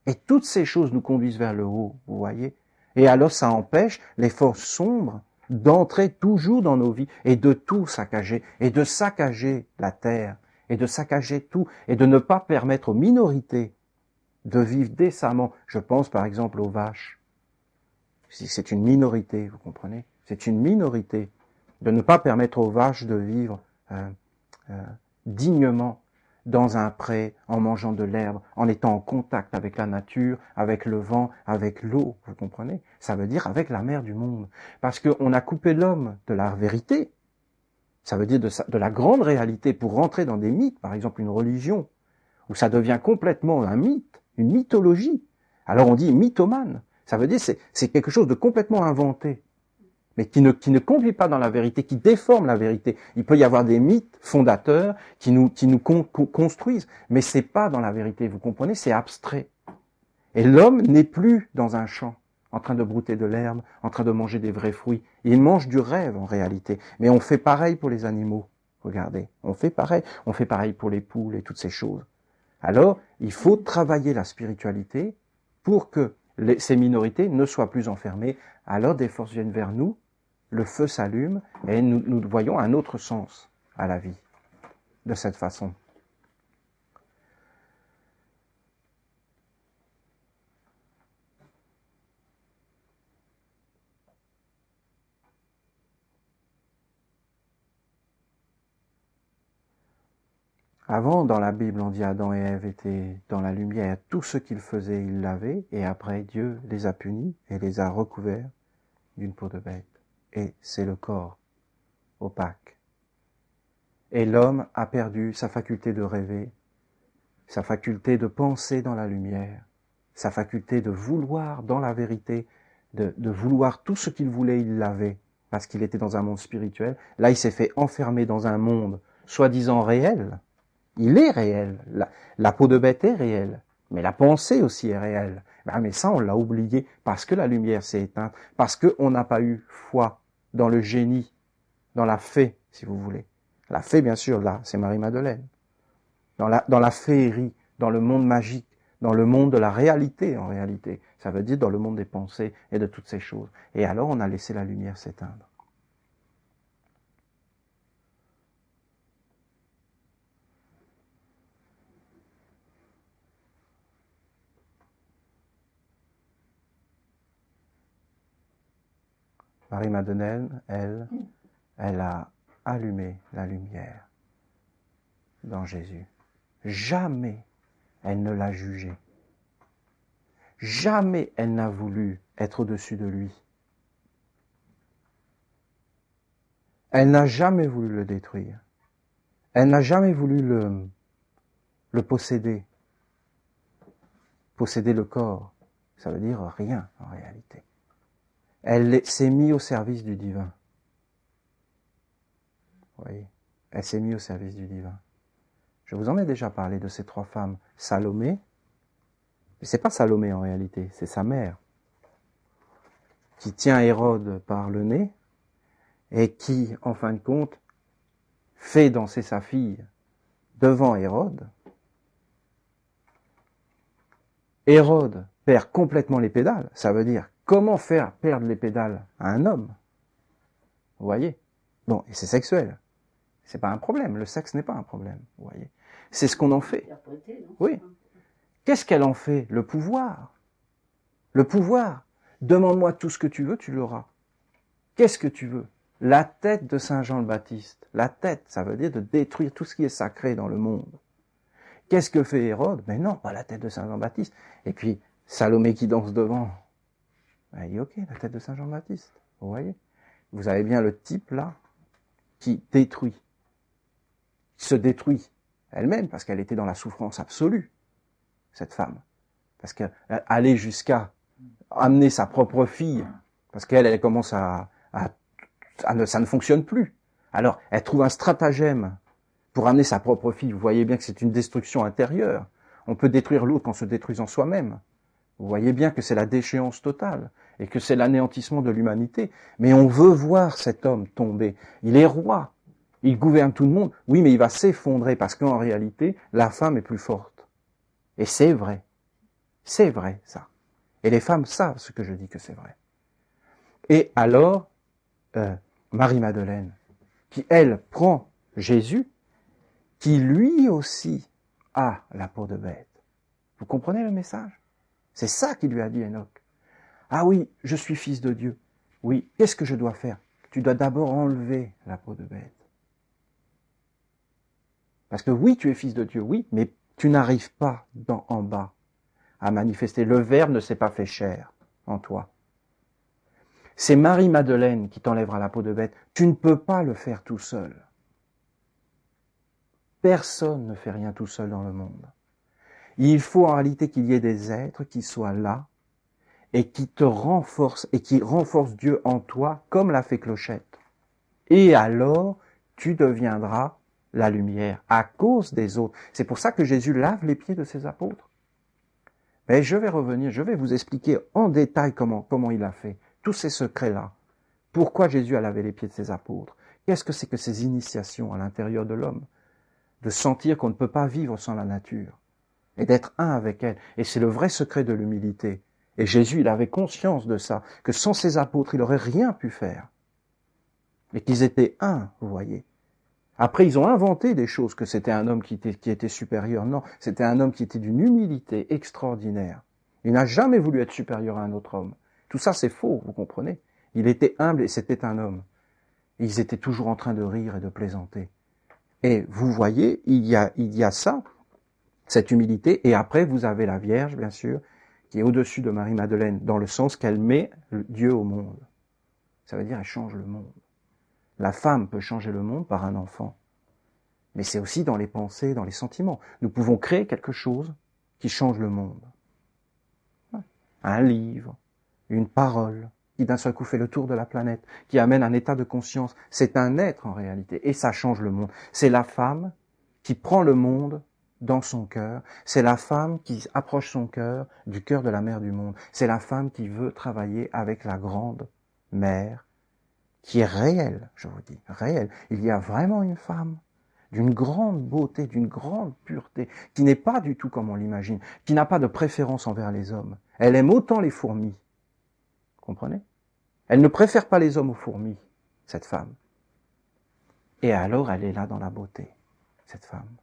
Et toutes ces choses nous conduisent vers le haut, vous voyez. Et alors ça empêche les forces sombres d'entrer toujours dans nos vies et de tout saccager, et de saccager la terre, et de saccager tout, et de ne pas permettre aux minorités de vivre décemment. Je pense par exemple aux vaches. C'est une minorité, vous comprenez? C'est une minorité de ne pas permettre aux vaches de vivre dignement dans un pré, en mangeant de l'herbe, en étant en contact avec la nature, avec le vent, avec l'eau, vous comprenez? Ça veut dire avec la mère du monde. Parce qu'on a coupé l'homme de la vérité, ça veut dire de la grande réalité, pour rentrer dans des mythes, par exemple une religion, où ça devient complètement un mythe, une mythologie. Alors on dit mythomane, ça veut dire c'est quelque chose de complètement inventé, mais qui ne conduit pas dans la vérité, qui déforme la vérité. Il peut y avoir des mythes fondateurs qui nous construisent, mais c'est pas dans la vérité, vous comprenez, c'est abstrait. Et l'homme n'est plus dans un champ. en train de brouter de l'herbe, en train de manger des vrais fruits. Ils mangent du rêve en réalité. Mais on fait pareil pour les animaux. Regardez, on fait pareil pour les poules et toutes ces choses. Alors, il faut travailler la spiritualité pour que ces minorités ne soient plus enfermées. Alors des forces viennent vers nous, le feu s'allume et nous voyons un autre sens à la vie de cette façon. Avant, dans la Bible, on dit Adam et Ève étaient dans la lumière. Tout ce qu'ils faisaient, ils l'avaient. Et après, Dieu les a punis et les a recouverts d'une peau de bête. Et c'est le corps opaque. Et l'homme a perdu sa faculté de rêver, sa faculté de penser dans la lumière, sa faculté de vouloir dans la vérité, de vouloir tout ce qu'il voulait, il l'avait, parce qu'il était dans un monde spirituel. Là, il s'est fait enfermer dans un monde soi-disant réel. Il est réel. La peau de bête est réelle. Mais la pensée aussi est réelle. Mais ça, on l'a oublié parce que la lumière s'est éteinte, parce qu'on n'a pas eu foi dans le génie, dans la fée, si vous voulez. La fée, bien sûr, là, c'est Marie-Madeleine. Dans la féerie, dans le monde magique, dans le monde de la réalité, en réalité. Ça veut dire dans le monde des pensées et de toutes ces choses. Et alors, on a laissé la lumière s'éteindre. Marie-Madeleine, elle a allumé la lumière dans Jésus. Jamais elle ne l'a jugé. Jamais elle n'a voulu être au-dessus de lui. Elle n'a jamais voulu le détruire. Elle n'a jamais voulu le posséder. Posséder le corps, ça veut dire rien en réalité. Elle s'est mise au service du divin. Vous voyez, elle s'est mise au service du divin. Je vous en ai déjà parlé de ces trois femmes. Salomé, mais c'est pas Salomé en réalité, c'est sa mère, qui tient Hérode par le nez et qui, en fin de compte, fait danser sa fille devant Hérode. Hérode perd complètement les pédales. Ça veut dire, comment faire perdre les pédales à un homme? Vous voyez? Bon, et c'est sexuel. C'est pas un problème. Le sexe n'est pas un problème. Vous voyez? C'est ce qu'on en fait. Oui. Qu'est-ce qu'elle en fait? Le pouvoir. Le pouvoir. Demande-moi tout ce que tu veux, tu l'auras. Qu'est-ce que tu veux? La tête de Saint Jean le Baptiste. La tête, ça veut dire de détruire tout ce qui est sacré dans le monde. Qu'est-ce que fait Hérode? Mais non, pas la tête de Saint Jean le Baptiste. Et puis, Salomé qui danse devant. Elle dit, ok, la tête de Saint Jean le Baptiste. Vous voyez? Vous avez bien le type là, qui détruit. Qui se détruit elle-même, parce qu'elle était dans la souffrance absolue, cette femme. Parce qu'elle allait jusqu'à amener sa propre fille, parce qu'elle commence ça ne fonctionne plus. Alors, elle trouve un stratagème pour amener sa propre fille. Vous voyez bien que c'est une destruction intérieure. On peut détruire l'autre en se détruisant soi-même. Vous voyez bien que c'est la déchéance totale et que c'est l'anéantissement de l'humanité. Mais on veut voir cet homme tomber. Il est roi. Il gouverne tout le monde. Oui, mais il va s'effondrer parce qu'en réalité, la femme est plus forte. Et c'est vrai. C'est vrai, ça. Et les femmes savent ce que je dis que c'est vrai. Et alors, Marie-Madeleine, qui, elle, prend Jésus, qui lui aussi a la peau de bête. Vous comprenez le message? C'est ça qu'il lui a dit Enoch. Ah oui, je suis fils de Dieu. Oui, qu'est-ce que je dois faire? Tu dois d'abord enlever la peau de bête. Parce que oui, tu es fils de Dieu, oui, mais tu n'arrives pas en bas à manifester. Le Verbe ne s'est pas fait chair en toi. C'est Marie-Madeleine qui t'enlèvera la peau de bête. Tu ne peux pas le faire tout seul. Personne ne fait rien tout seul dans le monde. Il faut en réalité qu'il y ait des êtres qui soient là et qui te renforcent et qui renforcent Dieu en toi comme l'a fait Clochette. Et alors, tu deviendras la lumière à cause des autres. C'est pour ça que Jésus lave les pieds de ses apôtres. Et je vais revenir, je vais vous expliquer en détail comment il a fait. Tous ces secrets-là. Pourquoi Jésus a lavé les pieds de ses apôtres? Qu'est-ce que c'est que ces initiations à l'intérieur de l'homme? De sentir qu'on ne peut pas vivre sans la nature. Et d'être un avec elle. Et c'est le vrai secret de l'humilité. Et Jésus, il avait conscience de ça, que sans ses apôtres, il n'aurait rien pu faire. Et qu'ils étaient un, vous voyez. Après, ils ont inventé des choses, que c'était un homme qui était supérieur. Non, c'était un homme qui était d'une humilité extraordinaire. Il n'a jamais voulu être supérieur à un autre homme. Tout ça, c'est faux, vous comprenez? Il était humble et c'était un homme. Ils étaient toujours en train de rire et de plaisanter. Et vous voyez, il y a ça, cette humilité. Et après, vous avez la Vierge, bien sûr, qui est au-dessus de Marie-Madeleine, dans le sens qu'elle met Dieu au monde. Ça veut dire elle change le monde. La femme peut changer le monde par un enfant. Mais c'est aussi dans les pensées, dans les sentiments. Nous pouvons créer quelque chose qui change le monde. Un livre, une parole, qui d'un seul coup fait le tour de la planète, qui amène un état de conscience. C'est un être en réalité, et ça change le monde. C'est la femme qui prend le monde dans son cœur. C'est la femme qui approche son cœur du cœur de la mère du monde. C'est la femme qui veut travailler avec la grande mère, qui est réelle, je vous dis, réelle. Il y a vraiment une femme d'une grande beauté, d'une grande pureté, qui n'est pas du tout comme on l'imagine, qui n'a pas de préférence envers les hommes. Elle aime autant les fourmis. Comprenez? Elle ne préfère pas les hommes aux fourmis, cette femme. Et alors, elle est là dans la beauté, cette femme.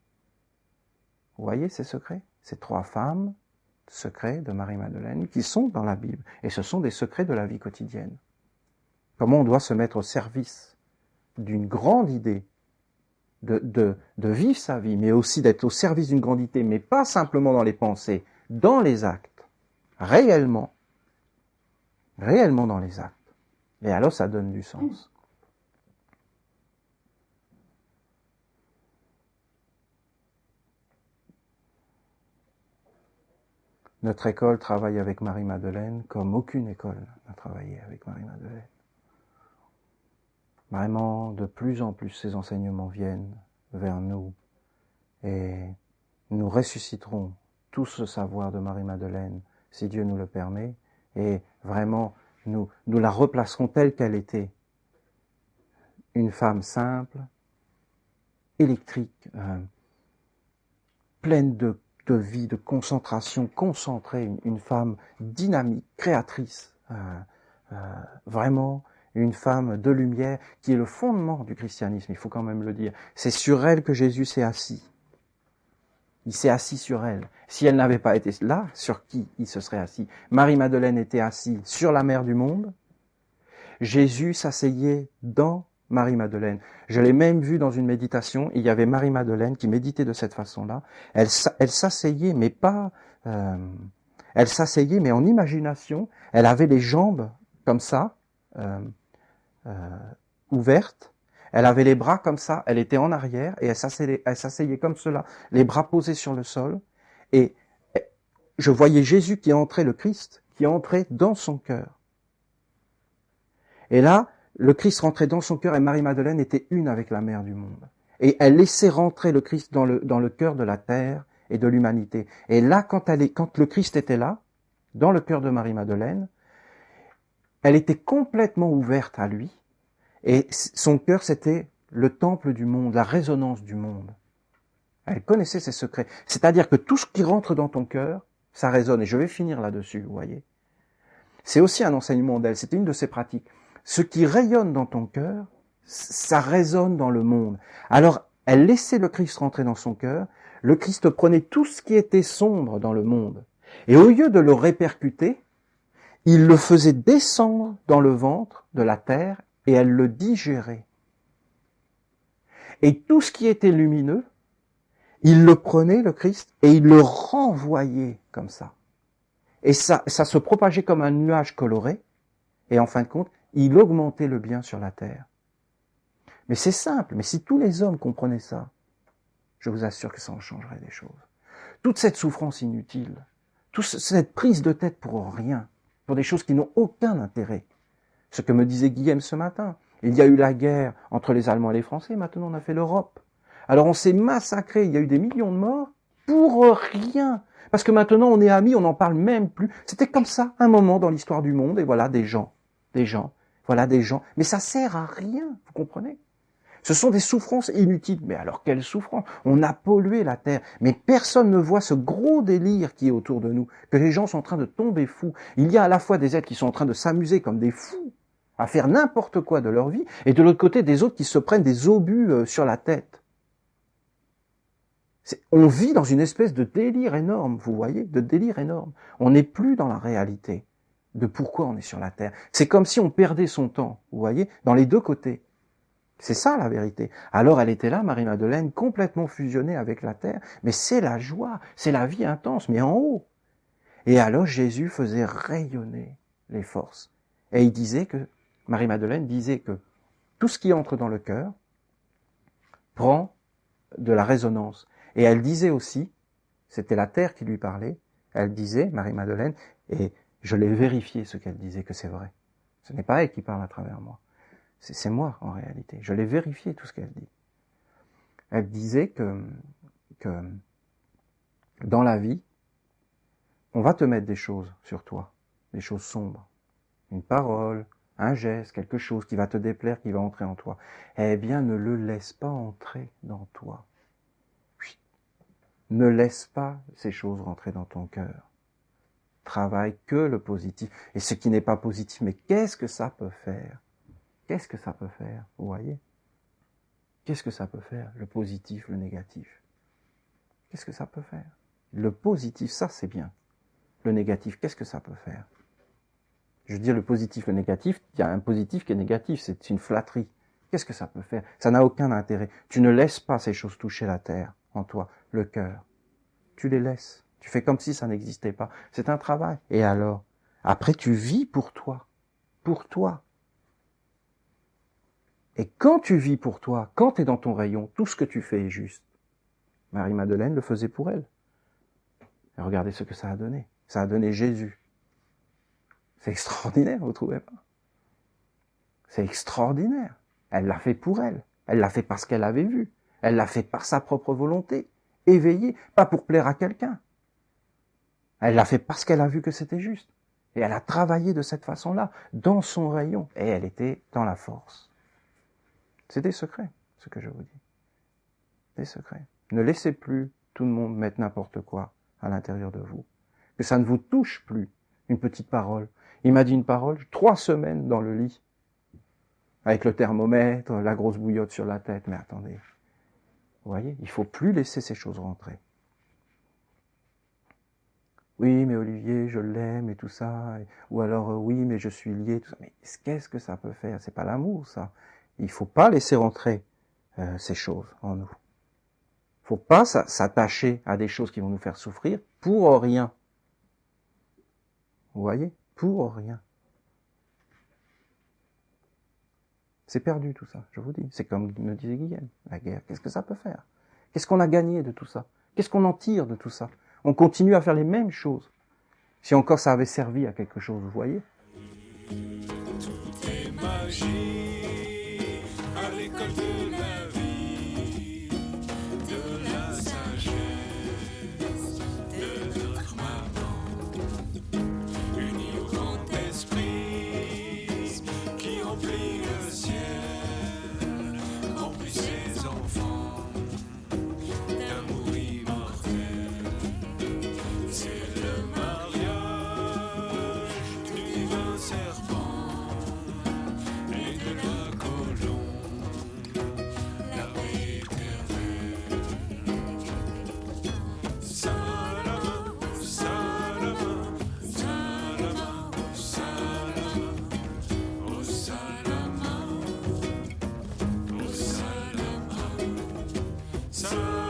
Vous voyez ces secrets? Ces trois femmes, secrets de Marie-Madeleine, qui sont dans la Bible. Et ce sont des secrets de la vie quotidienne. Comment on doit se mettre au service d'une grande idée, de vivre sa vie, mais aussi d'être au service d'une grande idée, mais pas simplement dans les pensées, dans les actes, réellement dans les actes. Et alors ça donne du sens. Notre école travaille avec Marie-Madeleine comme aucune école n'a travaillé avec Marie-Madeleine. Vraiment, de plus en plus, ces enseignements viennent vers nous et nous ressusciterons tout ce savoir de Marie-Madeleine, si Dieu nous le permet, et vraiment, nous la replacerons telle qu'elle était. Une femme simple, électrique, pleine de vie, de concentration, concentrée, une femme dynamique, créatrice, vraiment une femme de lumière qui est le fondement du christianisme, il faut quand même le dire. C'est sur elle que Jésus s'est assis. Il s'est assis sur elle. Si elle n'avait pas été là, sur qui il se serait assis? Marie-Madeleine était assise sur la mère du monde. Jésus s'asseyait dans Marie-Madeleine. Je l'ai même vu dans une méditation, il y avait Marie-Madeleine qui méditait de cette façon-là. Elle s'asseyait, mais pas... elle s'asseyait, mais en imagination. Elle avait les jambes comme ça, ouvertes. Elle avait les bras comme ça, elle était en arrière, et elle s'asseyait comme cela, les bras posés sur le sol. Et je voyais Jésus qui entrait, le Christ, qui entrait dans son cœur. Et là, le Christ rentrait dans son cœur et Marie-Madeleine était une avec la mère du monde. Et elle laissait rentrer le Christ dans le cœur de la terre et de l'humanité. Et là, quand le Christ était là, dans le cœur de Marie-Madeleine, elle était complètement ouverte à lui. Et son cœur, c'était le temple du monde, la résonance du monde. Elle connaissait ses secrets. C'est-à-dire que tout ce qui rentre dans ton cœur, ça résonne. Et je vais finir là-dessus, vous voyez. C'est aussi un enseignement d'elle, c'était une de ses pratiques. Ce qui rayonne dans ton cœur, ça résonne dans le monde. Alors, elle laissait le Christ rentrer dans son cœur. Le Christ prenait tout ce qui était sombre dans le monde. Et au lieu de le répercuter, il le faisait descendre dans le ventre de la terre et elle le digérait. Et tout ce qui était lumineux, il le prenait, le Christ, et il le renvoyait comme ça. Et ça se propageait comme un nuage coloré, et en fin de compte, il augmentait le bien sur la terre. Mais c'est simple, mais si tous les hommes comprenaient ça, je vous assure que ça en changerait des choses. Toute cette souffrance inutile, toute cette prise de tête pour rien, pour des choses qui n'ont aucun intérêt. Ce que me disait Guillaume ce matin, il y a eu la guerre entre les Allemands et les Français, maintenant on a fait l'Europe. Alors on s'est massacré, il y a eu des millions de morts pour rien. Parce que maintenant, on est amis, on n'en parle même plus. C'était comme ça, un moment dans l'histoire du monde, et voilà des gens, voilà des gens. Mais ça sert à rien, vous comprenez? Ce sont des souffrances inutiles. Mais alors, quelle souffrance! On a pollué la terre. Mais personne ne voit ce gros délire qui est autour de nous, que les gens sont en train de tomber fous. Il y a à la fois des êtres qui sont en train de s'amuser comme des fous, à faire n'importe quoi de leur vie, et de l'autre côté, des autres qui se prennent des obus sur la tête. On vit dans une espèce de délire énorme, vous voyez, de délire énorme. On n'est plus dans la réalité de pourquoi on est sur la terre. C'est comme si on perdait son temps, vous voyez, dans les deux côtés. C'est ça la vérité. Alors elle était là, Marie-Madeleine, complètement fusionnée avec la terre, mais c'est la joie, c'est la vie intense, mais en haut. Et alors Jésus faisait rayonner les forces. Et il disait que, Marie-Madeleine disait que tout ce qui entre dans le cœur prend de la résonance. Et elle disait aussi, c'était la terre qui lui parlait, elle disait, Marie-Madeleine, et je l'ai vérifié ce qu'elle disait, que c'est vrai. Ce n'est pas elle qui parle à travers moi. C'est moi, en réalité. Je l'ai vérifié, tout ce qu'elle dit. Elle disait que dans la vie, on va te mettre des choses sur toi, des choses sombres. Une parole, un geste, quelque chose qui va te déplaire, qui va entrer en toi. Eh bien, ne le laisse pas entrer dans toi. Ne laisse pas ces choses rentrer dans ton cœur. Travaille que le positif. Et ce qui n'est pas positif, mais qu'est-ce que ça peut faire? Qu'est-ce que ça peut faire? Vous voyez? Qu'est-ce que ça peut faire? Le positif, le négatif. Qu'est-ce que ça peut faire? Le positif, ça c'est bien. Le négatif, qu'est-ce que ça peut faire? Je veux dire, le positif, le négatif, il y a un positif qui est négatif, c'est une flatterie. Qu'est-ce que ça peut faire? Ça n'a aucun intérêt. Tu ne laisses pas ces choses toucher la terre, en toi, le cœur. Tu les laisses. Tu fais comme si ça n'existait pas. C'est un travail. Et alors? Après, tu vis pour toi. Pour toi. Et quand tu vis pour toi, quand tu es dans ton rayon, tout ce que tu fais est juste. Marie-Madeleine le faisait pour elle. Et regardez ce que ça a donné. Ça a donné Jésus. C'est extraordinaire, vous trouvez pas? C'est extraordinaire. Elle l'a fait pour elle. Elle l'a fait parce qu'elle avait vu. Elle l'a fait par sa propre volonté. Éveillée, pas pour plaire à quelqu'un. Elle l'a fait parce qu'elle a vu que c'était juste. Et elle a travaillé de cette façon-là, dans son rayon. Et elle était dans la force. C'est des secrets, ce que je vous dis. Des secrets. Ne laissez plus tout le monde mettre n'importe quoi à l'intérieur de vous. Que ça ne vous touche plus, une petite parole. Il m'a dit une parole, 3 semaines dans le lit, avec le thermomètre, la grosse bouillotte sur la tête. Mais attendez, vous voyez, il faut plus laisser ces choses rentrer. Oui, mais Olivier, je l'aime et tout ça. Ou alors, oui, mais je suis lié, tout ça. Mais qu'est-ce que ça peut faire? C'est pas l'amour, ça. Il faut pas laisser rentrer ces choses en nous. Faut pas s'attacher à des choses qui vont nous faire souffrir pour rien. Vous voyez? Pour rien. C'est perdu tout ça, je vous dis. C'est comme me disait Guillaume, la guerre. Qu'est-ce que ça peut faire? Qu'est-ce qu'on a gagné de tout ça? Qu'est-ce qu'on en tire de tout ça? On continue à faire les mêmes choses. Si encore ça avait servi à quelque chose, vous voyez?
Tout est magie à l'école de la vie, de la sagesse de notre maman, unie au grand esprit qui remplit le ciel, remplit ses enfants d'amour immortel. C'est le mariage du divin serpent et de la colombe, la paix éternelle. Salama, salama, salama, salama, oh salama, oh salama, salama.